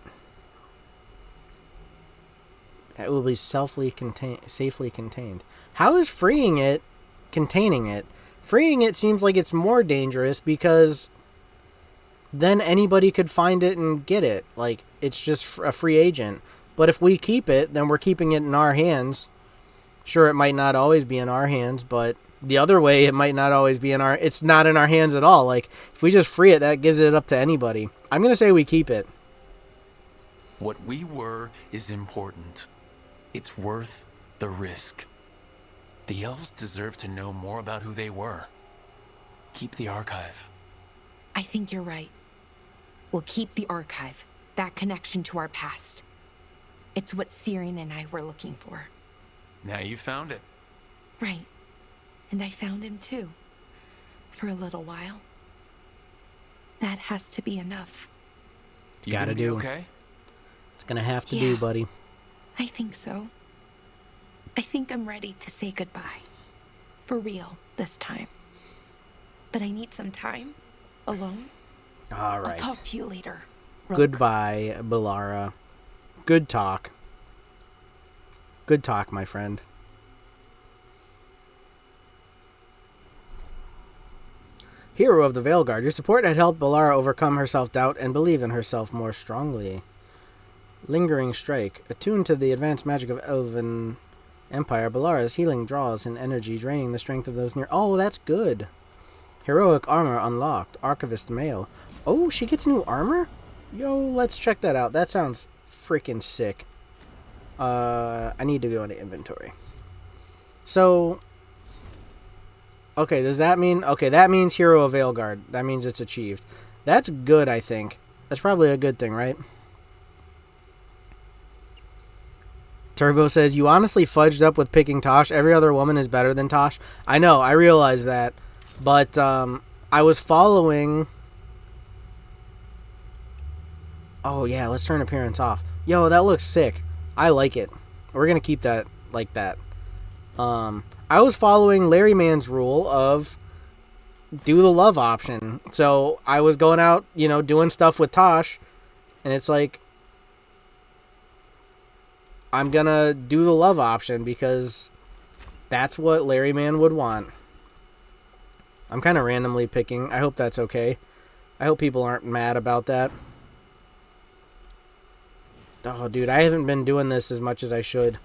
It will be safely contained. How is freeing it containing it? Freeing it seems like it's more dangerous because then anybody could find it and get it. Like, it's just a free agent. But if we keep it, then we're keeping it in our hands. Sure, it might not always be in our hands, but the other way, it might not always be in our... It's not in our hands at all. Like, if we just free it, that gives it up to anybody. I'm going to say we keep it. What we were is important. It's worth the risk. The elves deserve to know more about who they were. Keep the archive. I think you're right. We'll keep the archive, that connection to our past. It's what Syrian and I were looking for. Now you found it. Right. And I found him too. For a little while. That has to be enough. It's gotta do. Okay? It's gonna have to do, buddy. I think so. I think I'm ready to say goodbye. For real, this time. But I need some time. Alone. All right. I'll talk to you later. Goodbye, Bellara. Good talk. Good talk, my friend. Hero of the Veilguard, your support had helped Bellara overcome her self-doubt and believe in herself more strongly. Lingering Strike. Attuned to the advanced magic of Elven Empire, Bellara's healing draws in energy, draining the strength of those near... Oh, that's good. Heroic armor unlocked. Archivist Mail. Oh, she gets new armor? Yo, let's check that out. That sounds freaking sick. I need to go into inventory. So... Okay, does that mean... Okay, that means Hero of Veilguard. That means it's achieved. That's good, I think. That's probably a good thing, right? Turbo says, you honestly fudged up with picking Tosh. Every other woman is better than Tosh. I know, I realize that. But, I was following... Oh, yeah, let's turn appearance off. Yo, that looks sick. I like it. We're gonna keep that like that. I was following Larry Mann's rule of do the love option. So, I was going out, you know, doing stuff with Tosh. And it's like... I'm gonna do the love option because that's what Larry Mann would want. I'm kind of randomly picking. I hope that's okay. I hope people aren't mad about that. Oh, dude, I haven't been doing this as much as I should.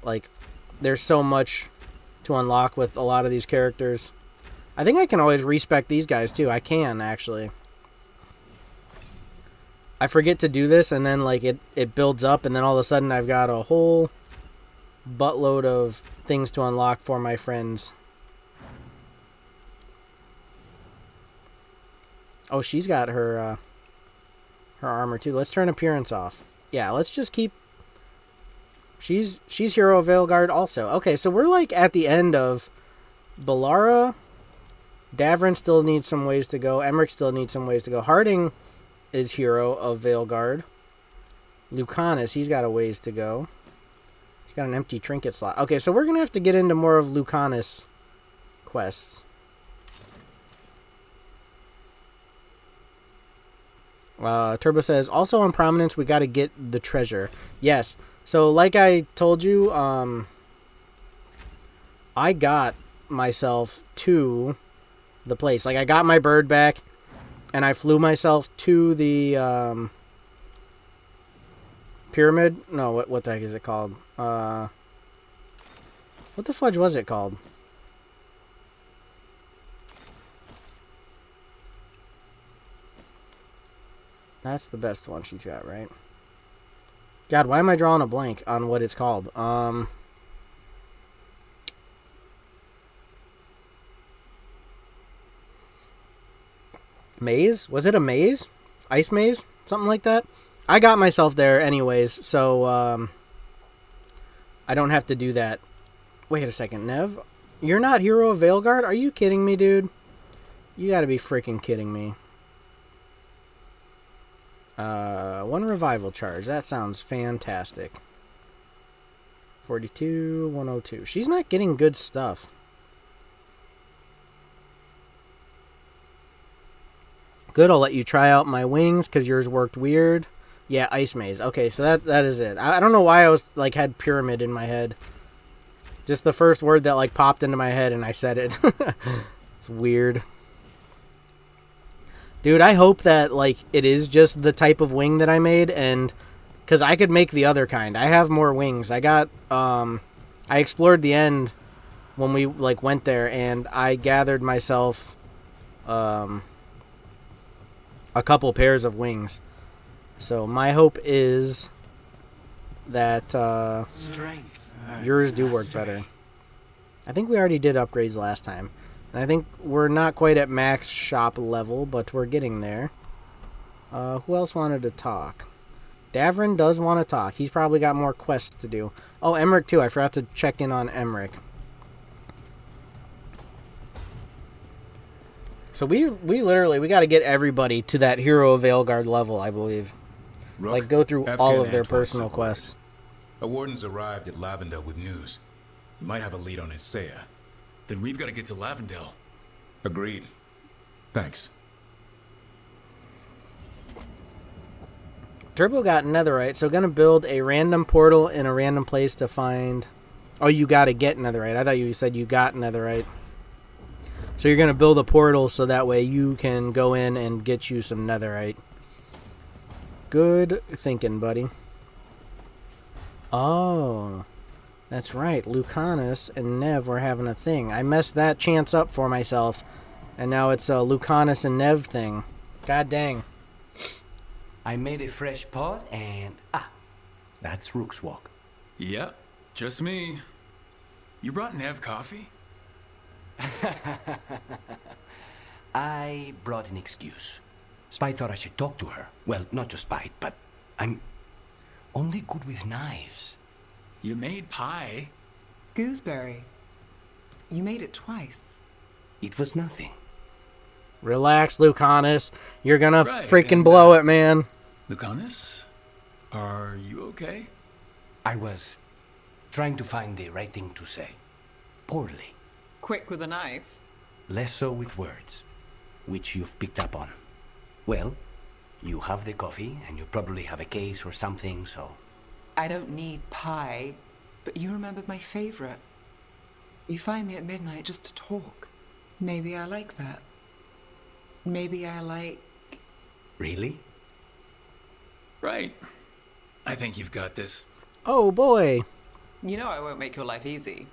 Like, there's so much to unlock with a lot of these characters. I think I can always respec these guys, too. I can, actually. I forget to do this, and then, like, it builds up, and then all of a sudden I've got a whole buttload of things to unlock for my friends. Oh, she's got her armor, too. Let's turn appearance off. Yeah, let's just keep... She's Hero of Veilguard also. Okay, so we're, like, at the end of Bellara. Davrin still needs some ways to go. Emmerich still needs some ways to go. Harding is Hero of Veilguard. Lucanus, he's got a ways to go. He's got an empty trinket slot. Okay, so we're going to have to get into more of Lucanus quests. Turbo says, also on Prominence, we got to get the treasure. Yes. So, like I told you, I got myself to the place. Like, I got my bird back. And I flew myself to the pyramid. No, what the heck is it called? What the fudge was it called? That's the best one she's got, right? God, why am I drawing a blank on what it's called? Maze? Was it a maze? Ice maze? Something like that? I got myself there anyways, so, I don't have to do that. Wait a second, Nev. You're not Hero of Veilguard? Are you kidding me, dude? You gotta be freaking kidding me. 1 revival charge. That sounds fantastic. 42, 102. She's not getting good stuff. Good, I'll let you try out my wings because yours worked weird. Yeah, Ice Maze. Okay, so that is it. I don't know why I was like had pyramid in my head. Just the first word that like popped into my head and I said it. It's weird. Dude, I hope that like it is just the type of wing that I made, and because I could make the other kind. I have more wings. I got I explored the end when we like went there, and I gathered myself a couple pairs of wings. So my hope is that yours do work better. I think we already did upgrades last time. And I think we're not quite at max shop level, but we're getting there. Who else wanted to talk? Davrin does want to talk. He's probably got more quests to do. Oh, Emmerich too. I forgot to check in on Emmerich. So we got to get everybody to that Hero of Veilguard level, I believe. Rook, like go through Afghan all of their Antwerp personal Subreddit. quests. A warden's arrived at Lavendale with news. He might have a lead on Isaiah. Then we've got to get to Lavendale. Agreed. Thanks. Turbo got netherite, so gonna build a random portal in a random place to find... Oh, you gotta get netherite. I thought you said you got netherite. So you're gonna build a portal so that way you can go in and get you some netherite. Good thinking, buddy. Oh, that's right. Lucanus and Nev were having a thing. I messed that chance up for myself, and now it's a Lucanus and Nev thing. God dang. I made a fresh pot and... that's Rook's walk. Yep, just me. You brought Nev coffee? I brought an excuse. Spite thought I should talk to her. Well, not just Spite, but I'm only good with knives. You made pie. Gooseberry. You made it twice. It was nothing. Relax, Lucanus. You're gonna Right, freaking and, blow it, man. Lucanus? Are you okay? I was trying to find the right thing to say. Poorly. Quick with a knife. Less so with words, which you've picked up on. Well, you have the coffee, and you probably have a case or something, so... I don't need pie, but you remembered my favorite. You find me at midnight just to talk. Maybe I like that. Maybe I like... Really? Right. I think you've got this. Oh, boy. You know I won't make your life easy.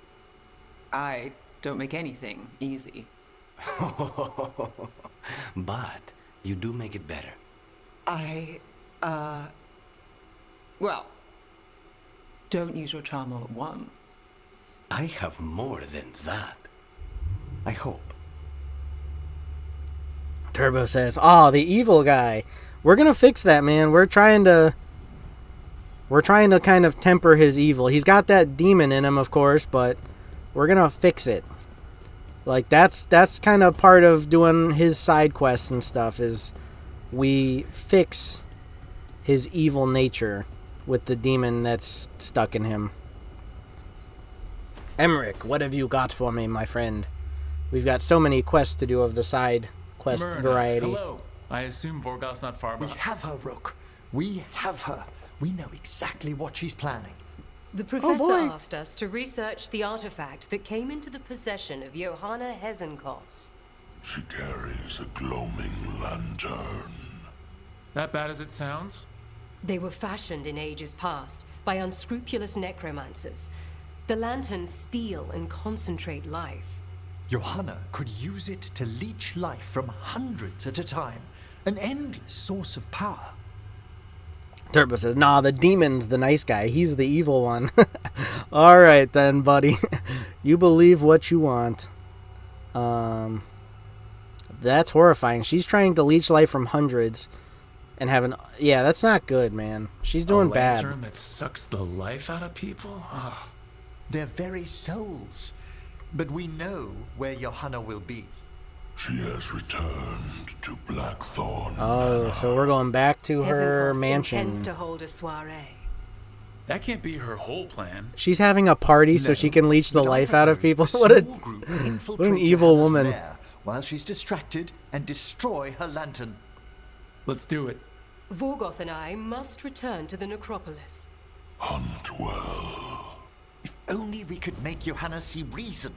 I don't make anything easy. But you do make it better. Well, don't use your charm all at once. I have more than that. I hope. Turbo says, "Oh, the evil guy. We're gonna fix that, man. We're trying to kind of temper his evil. He's got that demon in him, of course, but we're gonna fix it. Like that's kind of part of doing his side quests and stuff. Is we fix his evil nature with the demon that's stuck in him." Emmerich, what have you got for me, my friend? We've got so many quests to do of the side quest Myrna, variety. hello. I assume Vorgos's not far We behind. have her, Rook. We have her. We know exactly what she's planning. The professor asked us to research the artifact that came into the possession of Johanna Hezenkos. She carries a gloaming lantern. That bad as it sounds? They were fashioned in ages past by unscrupulous necromancers. The lanterns steal and concentrate life. Johanna could use it to leech life from hundreds at a time. An endless source of power. Turbo says, "Nah, the demon's the nice guy. He's the evil one." All right then, buddy. You believe what you want. That's horrifying. She's trying to leech life from hundreds and having... Yeah, that's not good, man. She's doing bad. A lantern that sucks the life out of people? Oh. their very souls. But we know where Johanna will be. She has returned to Blackthorn. Oh, so we're going back to her mansion. Intends to hold a soiree. That can't be her whole plan. She's having a party so she can leech the life out of people. What an evil woman. While she's distracted and destroy her lantern. Let's do it. Vorgoth and I must return to the necropolis. Hunt well. If only we could make Johanna see reason.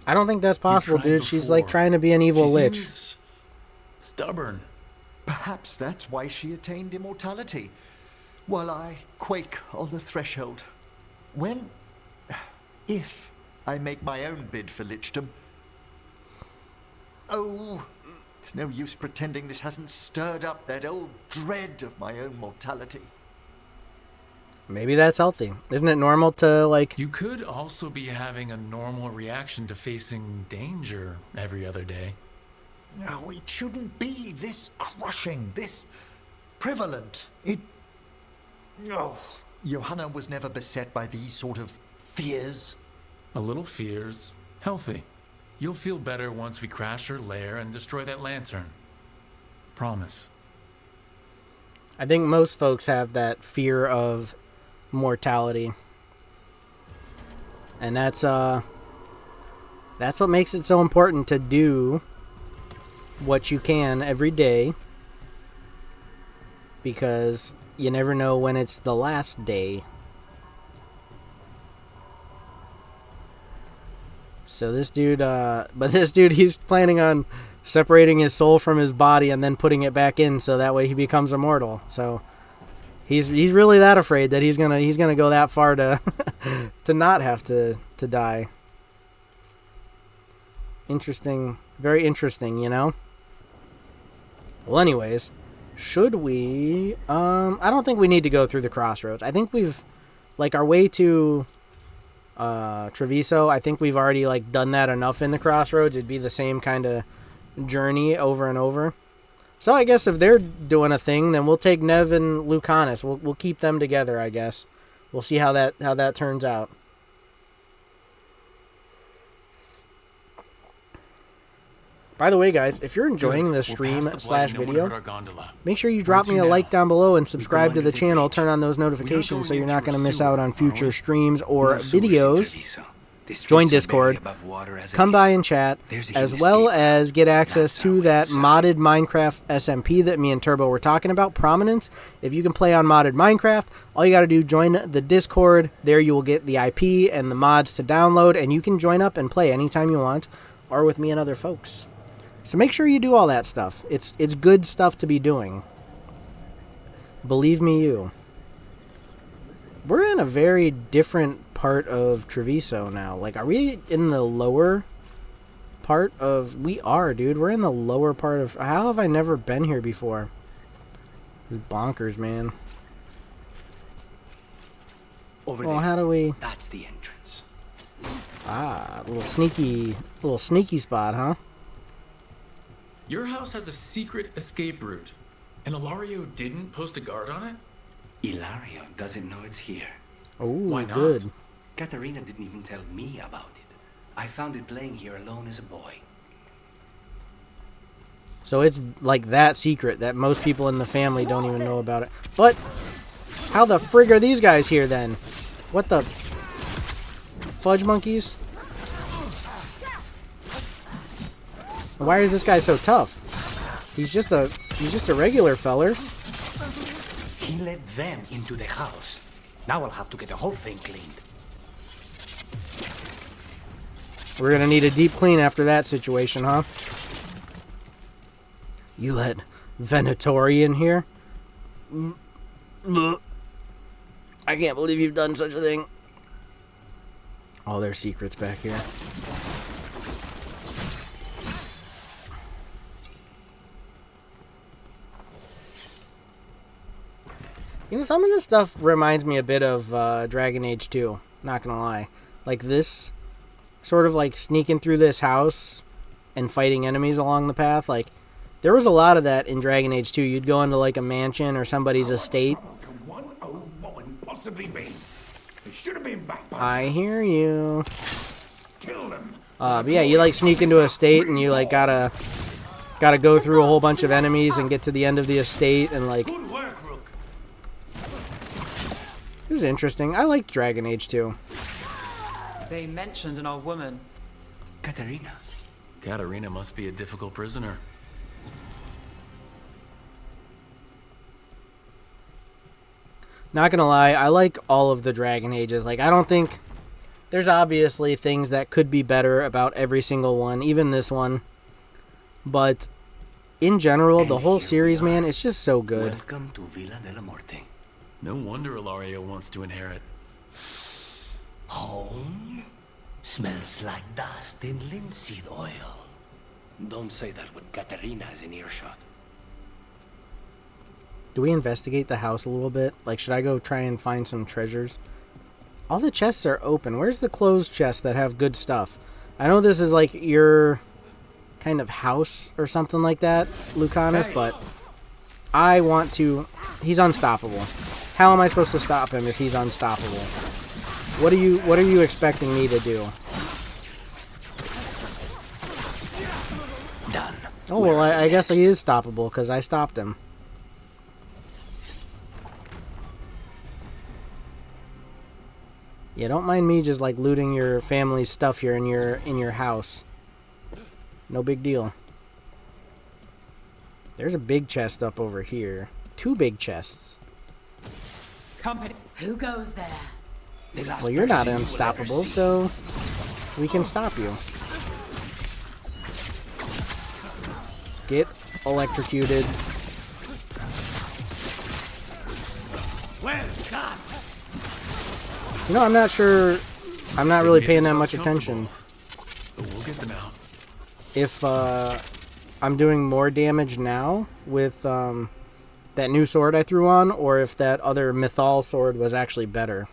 I don't think that's possible, dude. She's like trying to be an evil lich. Seems stubborn. Perhaps that's why she attained immortality. While I quake on the threshold. If I make my own bid for lichdom. Oh, it's no use pretending this hasn't stirred up that old dread of my own mortality. Maybe that's healthy. Isn't it normal to, like... You could also be having a normal reaction to facing danger every other day. No, it shouldn't be this crushing, this prevalent. No. Johanna was never beset by these sort of fears. A little fear's healthy. You'll feel better once we crash her lair and destroy that lantern. Promise. I think most folks have that fear of mortality. And that's what makes it so important to do what you can every day. Because you never know when it's the last day. So this dude, he's planning on separating his soul from his body and then putting it back in so that way he becomes immortal. So he's really that afraid that he's gonna go that far to to not have to die. Interesting, very interesting, you know? Well, anyways, should we... I don't think we need to go through the crossroads. I think we've... Like, our way to... Treviso, I think we've already, like, done that enough in the crossroads. It'd be the same kind of journey over and over. So I guess if they're doing a thing, then we'll take Nev and Lucanus. We'll keep them together, I guess. We'll see how that turns out. By the way, guys, if you're enjoying the stream / video, make sure you drop me a like down below and subscribe to the channel. Turn on those notifications so you're not going to miss out on future streams or videos. Join Discord, come by and chat, as well as get access to that modded Minecraft SMP that me and Turbo were talking about, Prominence. If you can play on modded Minecraft, all you got to do, join the Discord. There you will get the IP and the mods to download, and you can join up and play anytime you want, or with me and other folks. So make sure you do all that stuff. It's good stuff to be doing. Believe me, you. We're in a very different part of Treviso now. Like, are we in the lower part of... We are, dude. We're in the lower part of... How have I never been here before? This is bonkers, man. Over well, there. How do we... That's the entrance. Ah, little sneaky spot, huh? Your house has a secret escape route, and Illario didn't post a guard on it? Illario doesn't know it's here. Oh, why not? Good. Katarina didn't even tell me about it. I found it playing here alone as a boy. So it's like that secret that most people in the family don't even know about it. But how the frig are these guys here then? What the fudge monkeys? Why is this guy so tough? He's just a regular feller. He let them into the house. Now I'll have to get the whole thing cleaned. We're gonna need a deep clean after that situation, huh? You let Venatori in here? I can't believe you've done such a thing. All their secrets back here. You know, some of this stuff reminds me a bit of Dragon Age 2. Not gonna lie. Like this, sort of like sneaking through this house and fighting enemies along the path. Like, there was a lot of that in Dragon Age 2. You'd go into like a mansion or somebody's estate. Possibly be. should have been back by I hear you. Kill them. But yeah, you like sneak into a estate and you like gotta go through a whole bunch of enemies and get to the end of the estate and like. Good work, Rook. This is interesting. I liked Dragon Age 2. They mentioned an old woman. Katerina. Katerina must be a difficult prisoner. Not gonna lie, I like all of the Dragon Ages. Like, I don't think... There's obviously things that could be better about every single one, even this one. But, in general, the whole series, man, it's just so good. Welcome to Villa de la Muerte. No wonder Illario wants to inherit. Home? Smells like dust and linseed oil. Don't say that when Katerina is in earshot. Do we investigate the house a little bit? Like, should I go try and find some treasures? All the chests are open. Where's the closed chests that have good stuff? I know this is like your kind of house or something like that, Lucanus, but I want to... He's unstoppable. How am I supposed to stop him if he's unstoppable? What are you expecting me to do? Done. Oh, well, I guess he is stoppable because I stopped him. Yeah, don't mind me just like looting your family's stuff here in your house. No big deal. There's a big chest up over here. 2 big chests. Company. Who goes there? Well, you're not unstoppable, so we can stop you. Get electrocuted. Well done. You know, I'm not sure. I'm not really paying that much attention. But we'll get them out. If I'm doing more damage now with that new sword I threw on, or if that other Mythal sword was actually better.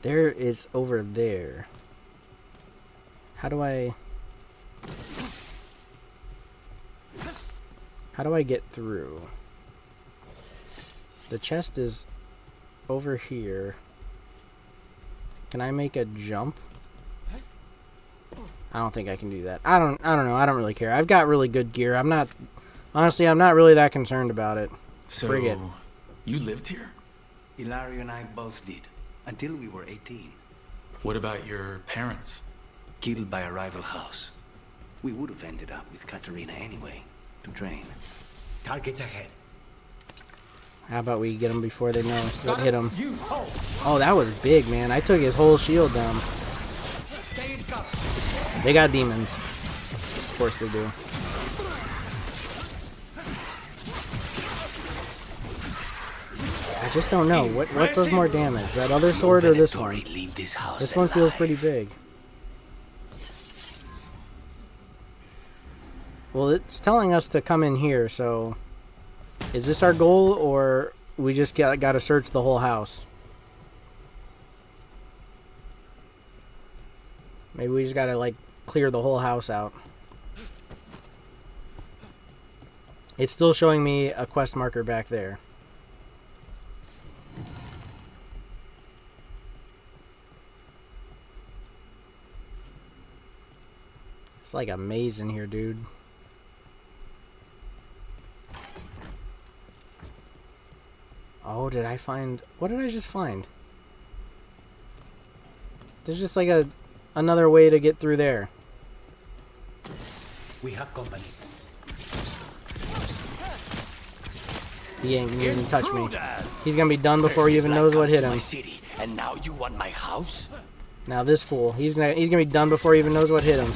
There it's over there. How do I get through? The chest is over here. Can I make a jump? I don't think I can do that. I don't know. I don't really care. I've got really good gear. Honestly, I'm not really that concerned about it. So, Frigate. You lived here? Illario and I both did, until we were 18. What about your parents? Killed by a rival house. We would have ended up with Katerina anyway, to train. Targets ahead. How about we get them before they know what hit them? Oh, that was big, man. I took his whole shield down. They got demons. Of course they do. I just don't know. What does more damage? That other sword or this one? This one feels pretty big. Well, it's telling us to come in here, so... Is this our goal, or we just got to search the whole house? Maybe we just got to, like, clear the whole house out. It's still showing me a quest marker back there. It's like a maze in here, dude. Oh, did I find... What did I just find? There's just like another way to get through there. We have company. He ain't gonna even touch me. He's gonna be done before he even knows what hit him. My city, and now you want my house? Now this fool, he's gonna be done before he even knows what hit him.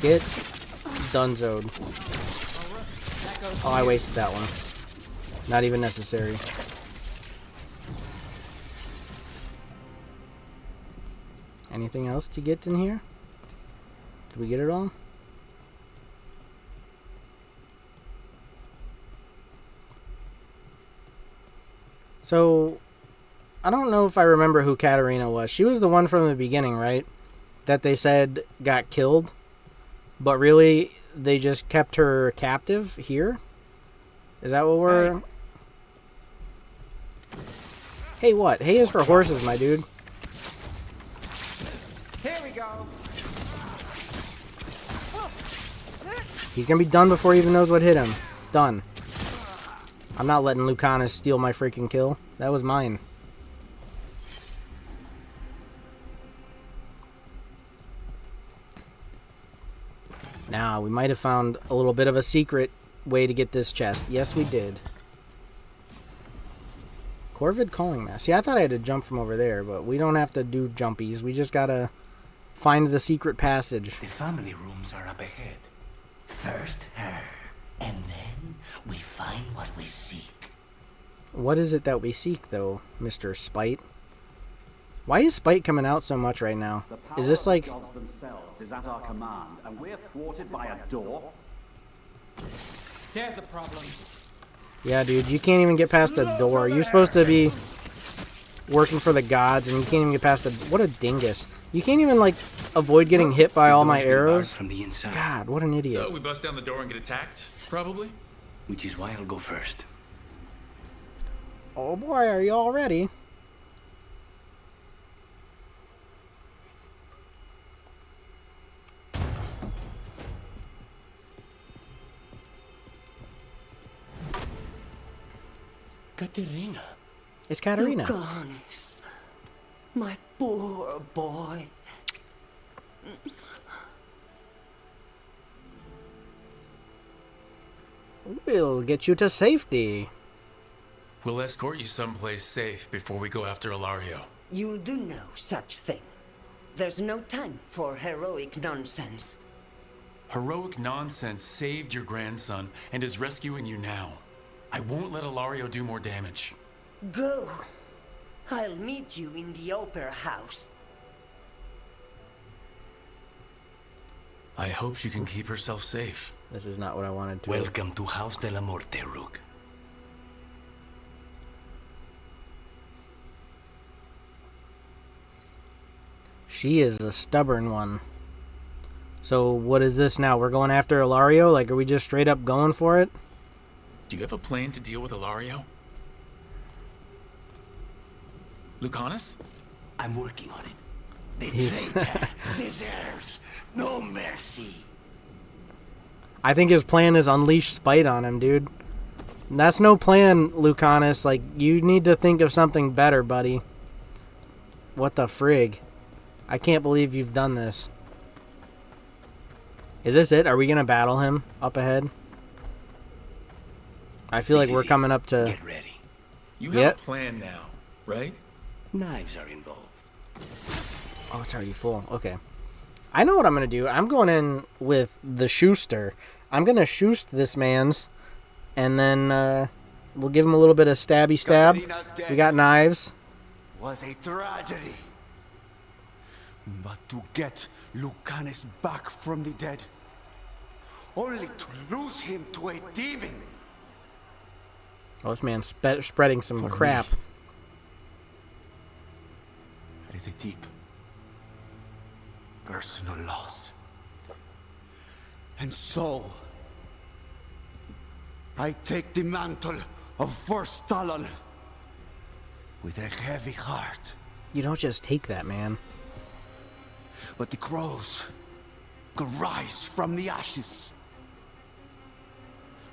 Get dunzoed. Oh, I wasted that one. Not even necessary. Anything else to get in here? Did we get it all? So, I don't know if I remember who Katerina was. She was the one from the beginning, right? That they said got killed. But really, they just kept her captive here? Is that what we're... Hey, what? Hay is for horses, my dude. Here we go. He's gonna be done before he even knows what hit him. Done. I'm not letting Lucanus steal my freaking kill. That was mine. Now, we might have found a little bit of a secret way to get this chest. Yes, we did. Corvid calling mask. See, I thought I had to jump from over there, but we don't have to do jumpies. We just gotta find the secret passage. The family rooms are up ahead. First her, and then we find what we seek. What is it that we seek, though, Mr. Spite? Why is Spite coming out so much right now? Is this like... The gods themselves is at our command, and we're thwarted by a door? There's a problem. Yeah, dude, you can't even get past a door. You're supposed to be working for the gods, and you can't even get past a... What a dingus. You can't even, like, avoid getting hit by all my arrows? From the inside. God, what an idiot. So we bust down the door and get attacked? Probably? Which is why I'll go first. Oh boy, are you all ready? Katerina. It's Katerina. Lucanus, my poor boy. We'll get you to safety. We'll escort you someplace safe before we go after Illario. You'll do no such thing. There's no time for heroic nonsense. Heroic nonsense saved your grandson and is rescuing you now. I won't let Illario do more damage. Go. I'll meet you in the opera house. I hope she can keep herself safe. This is not what I wanted to. Welcome to House de la Morte, Rook. She is a stubborn one. So what is this now? We're going after Illario? Like, are we just straight up going for it? Do you have a plan to deal with Illario? Lucanus? I'm working on it. The traitor deserves no mercy. I think his plan is unleash spite on him, dude. That's no plan, Lucanus. Like, you need to think of something better, buddy. What the frig? I can't believe you've done this. Is this it? Are we gonna battle him up ahead? I feel like we're coming up to... Get ready. You have a plan now, right? Knives are involved. Oh, it's already full. Okay. I know what I'm going to do. I'm going in with the Schuster. I'm going to Schust this man's, and then we'll give him a little bit of stabby stab. We got knives. Was a tragedy. But to get Lucanus back from the dead, only to lose him to a demon. Oh, this man's spreading some crap. It is a deep personal loss. And so, I take the mantle of First Talon with a heavy heart. You don't just take that, man. But the crows could rise from the ashes.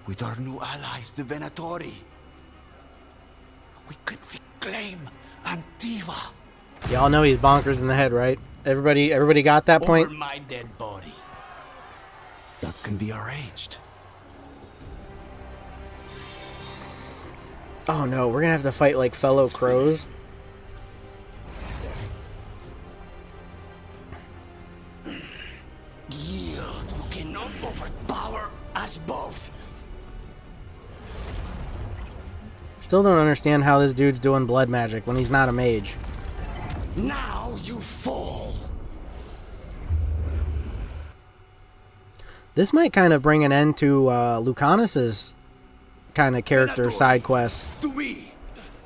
With our new allies, the Venatori, we could reclaim Antiva. Y'all know he's bonkers in the head, right? Everybody got that point? Over my dead body. That can be arranged. Oh no, we're gonna have to fight like fellow crows. Yield who cannot overpower us both. Still don't understand how this dude's doing blood magic when he's not a mage. Now you fall. This might kind of bring an end to Lucanus's kind of character side quest. To me,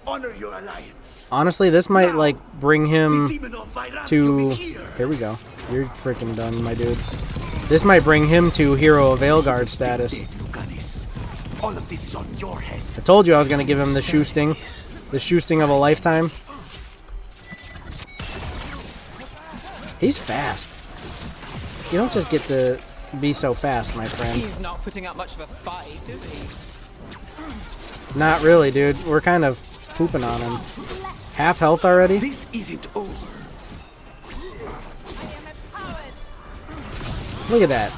honor your alliance. Honestly, this might like bring him to... Here we go. You're freaking done, my dude. This might bring him to Hero of Veilguard status. All of this is on your head. I told you I was going to give him the shoe sting. The shoe sting of a lifetime. He's fast. You don't just get to be so fast, my friend. He's not putting up much of a fight, is he? Not really, dude. We're kind of pooping on him. Half health already? This isn't over. Look at that.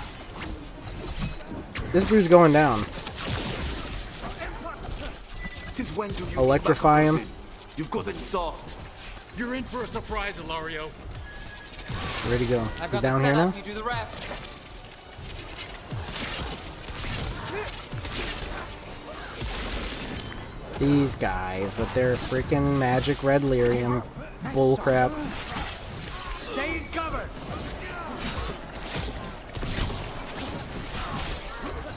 This dude's going down. Since when do you Electrify him. You've gotten soft. You're in for a surprise, Illario. Where'd he go? I've He's got down the here now? setup, you do the rest. These guys with their freaking magic red lyrium bullcrap. Stay in cover.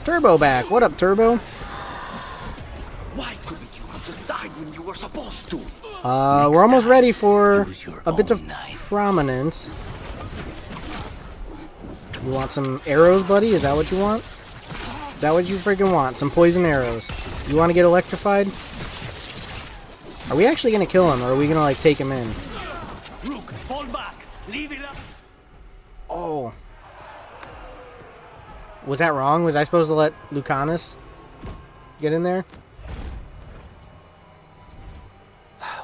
Turbo back. What up, Turbo? Why couldn't you have just died when you were supposed to? We're almost ready for a bit of prominence. You want some arrows, buddy? Is that what you want? Is that what you freaking want? Some poison arrows. You want to get electrified? Are we actually going to kill him, or are we going to, like, take him in? Rook, fall back. Leave it up. Oh. Was that wrong? Was I supposed to let Lucanus get in there?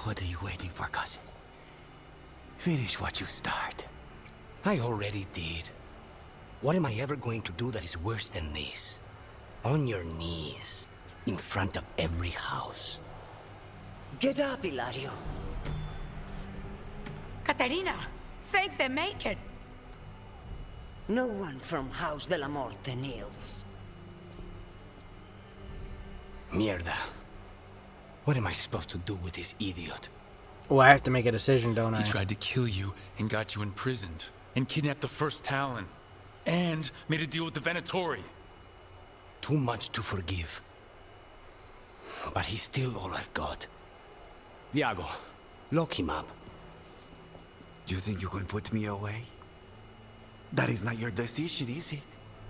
What are you waiting for, cousin? Finish what you start. I already did. What am I ever going to do that is worse than this? On your knees, in front of every house. Get up, Illario. Caterina, thank the Maker. No one from House de la Morte kneels. Mierda. What am I supposed to do with this idiot? Oh, I have to make a decision, don't I? He tried to kill you and got you imprisoned, and kidnapped the first Talon, and made a deal with the Venatori. Too much to forgive. But he's still all I've got. Viago, lock him up. You think you can put me away? That is not your decision, is it?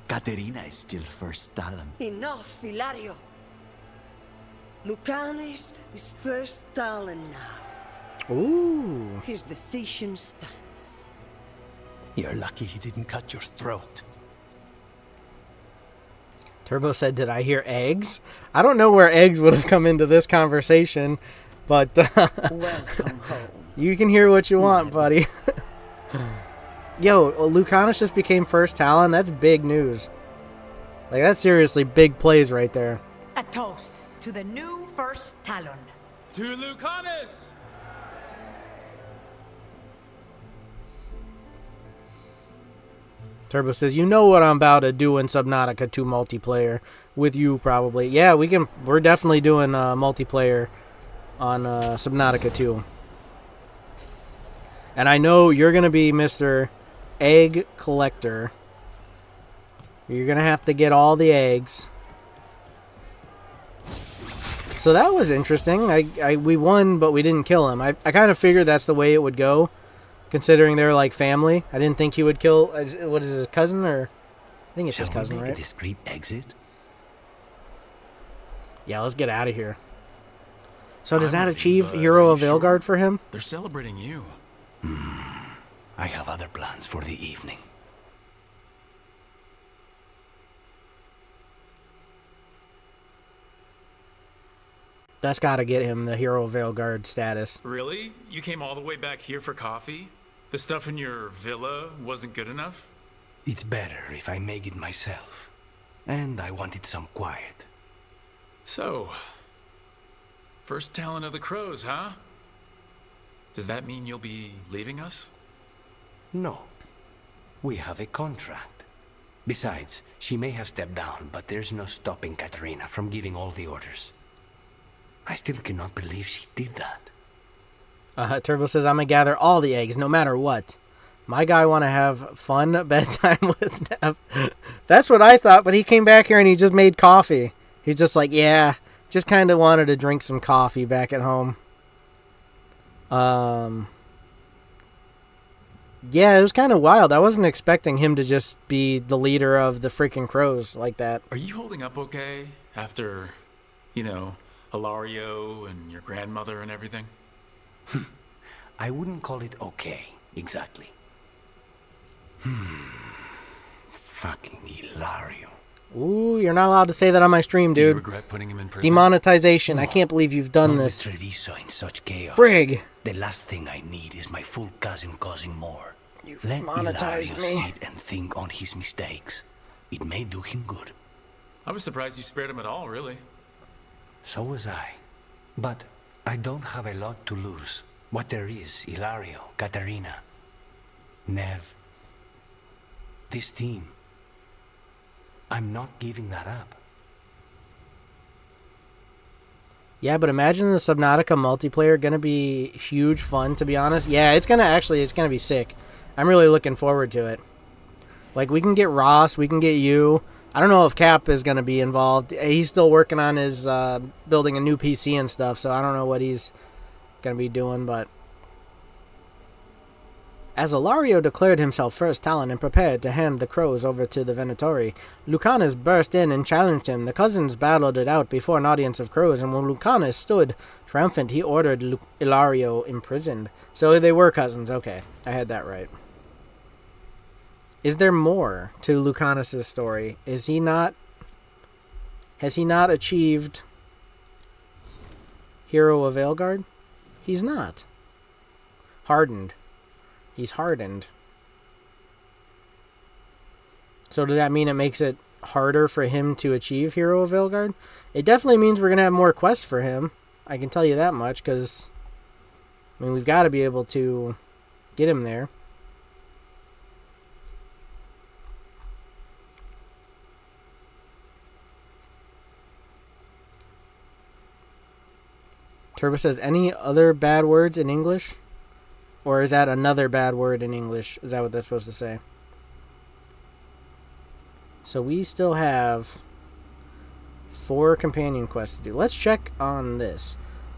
Caterina is still first Talon. Enough, Illario. Lucanus is first Talon now. Ooh. His decision stands. You're lucky he didn't cut your throat. Turbo said, did I hear eggs? I don't know where eggs would have come into this conversation, but Welcome home. You can hear what you want, buddy. Yo, Lucanus just became first Talon. That's big news. Like, that's seriously big plays right there. A toast to the new first Talon. To Lucanus! Turbo says, you know what I'm about to do in Subnautica 2 multiplayer. With you, probably. Yeah, we're definitely doing multiplayer on Subnautica 2. And I know you're going to be Mr. Egg Collector. You're going to have to get all the eggs. So that was interesting. We won, but we didn't kill him. I kind of figured that's the way it would go, considering they're like family. I didn't think he would kill. What is his cousin, or I think it's his cousin, right? A discreet exit? Yeah, let's get out of here. So does that achieve Hero of Veilguard for him? They're celebrating you. I have other plans for the evening. That's got to get him the Hero of Veilguard status. Really? You came all the way back here for coffee? The stuff in your villa wasn't good enough? It's better if I make it myself. And I wanted some quiet. So, first Talon of the Crows, huh? Does that mean you'll be leaving us? No. We have a contract. Besides, she may have stepped down, but there's no stopping Caterina from giving all the orders. I still cannot believe she did that. Turbo says, I'm going to gather all the eggs, no matter what. My guy want to have fun bedtime with Nev. That's what I thought, but he came back here and he just made coffee. He's just like, yeah, just kind of wanted to drink some coffee back at home. Yeah, it was kind of wild. I wasn't expecting him to just be the leader of the freaking crows like that. Are you holding up okay? After, you know, Illario and your grandmother and everything? I wouldn't call it okay, exactly. Fucking Illario. Ooh, you're not allowed to say that on my stream, dude. Do you regret putting him in prison? Demonetization. I can't believe you've done this. Treviso in such chaos. Frig. The last thing I need is my full cousin causing more. You've Let monetized Illario me. sit and think on his mistakes. It may do him good. I was surprised you spared him at all, really. So was I. But I don't have a lot to lose. What there is, Illario, Katarina, Nev, this team. I'm not giving that up. Yeah, but imagine the Subnautica multiplayer gonna be huge fun, to be honest. Yeah, it's gonna be sick. I'm really looking forward to it. Like, we can get Ross, we can get you. I don't know if Cap is gonna be involved. He's still working on his building a new PC and stuff, so I don't know what he's gonna be doing, but as Illario declared himself first Talon and prepared to hand the crows over to the Venatori, Lucanus burst in and challenged him. The cousins battled it out before an audience of crows, and when Lucanus stood triumphant, he ordered Illario imprisoned. So they were cousins. Okay, I had that right. Is there more to Lucanus' story? Has he not achieved Hero of Veilguard? He's not. Hardened. He's hardened. So does that mean it makes it harder for him to achieve Hero of Veilguard? It definitely means we're going to have more quests for him. I can tell you that much, because I mean, we've got to be able to get him there. Turbo says, any other bad words in English? Or is that another bad word in English? Is that what that's supposed to say? So we still have 4 companion quests to do. Let's check on this.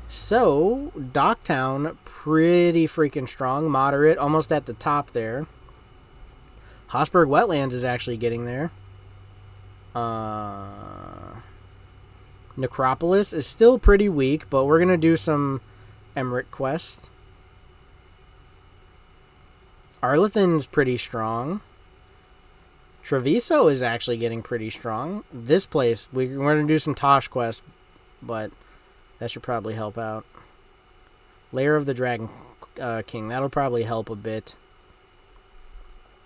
So, Docktown, pretty freaking strong. Moderate, almost at the top there. Hossberg Wetlands is actually getting there. Necropolis is still pretty weak, but we're going to do some Emirate quests. Arlethan's pretty strong. Treviso is actually getting pretty strong. This place, we're going to do some Tosh quests, but that should probably help out. Lair of the Dragon King, that'll probably help a bit.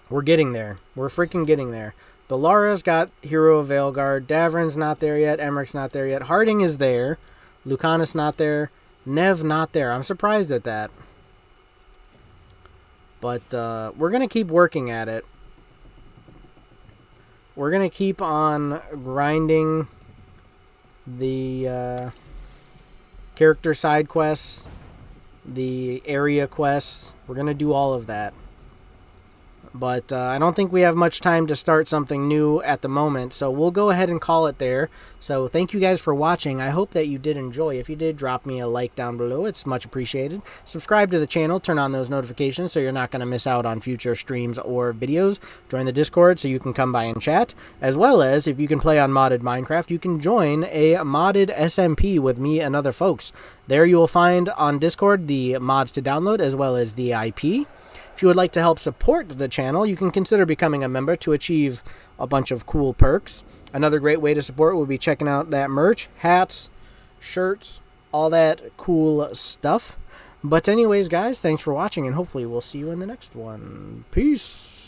We're getting there. We're freaking getting there. Bellara's got Hero of Veilguard. Davrin's not there yet. Emmerich's not there yet. Harding is there. Lucanus not there. Nev not there. I'm surprised at that. But we're going to keep working at it. We're going to keep on grinding the character side quests, the area quests. We're going to do all of that. But I don't think we have much time to start something new at the moment, so we'll go ahead and call it there. So thank you guys for watching. I hope that you did enjoy. If you did, drop me a like down below. It's much appreciated. Subscribe to the channel. Turn on those notifications so you're not going to miss out on future streams or videos. Join the Discord so you can come by and chat. As well as, if you can play on modded Minecraft, you can join a modded SMP with me and other folks. There you will find on Discord the mods to download as well as the IP. If you would like to help support the channel, you can consider becoming a member to achieve a bunch of cool perks. Another great way to support would be checking out that merch, hats, shirts, all that cool stuff. But anyways, guys, thanks for watching, and hopefully we'll see you in the next one. Peace!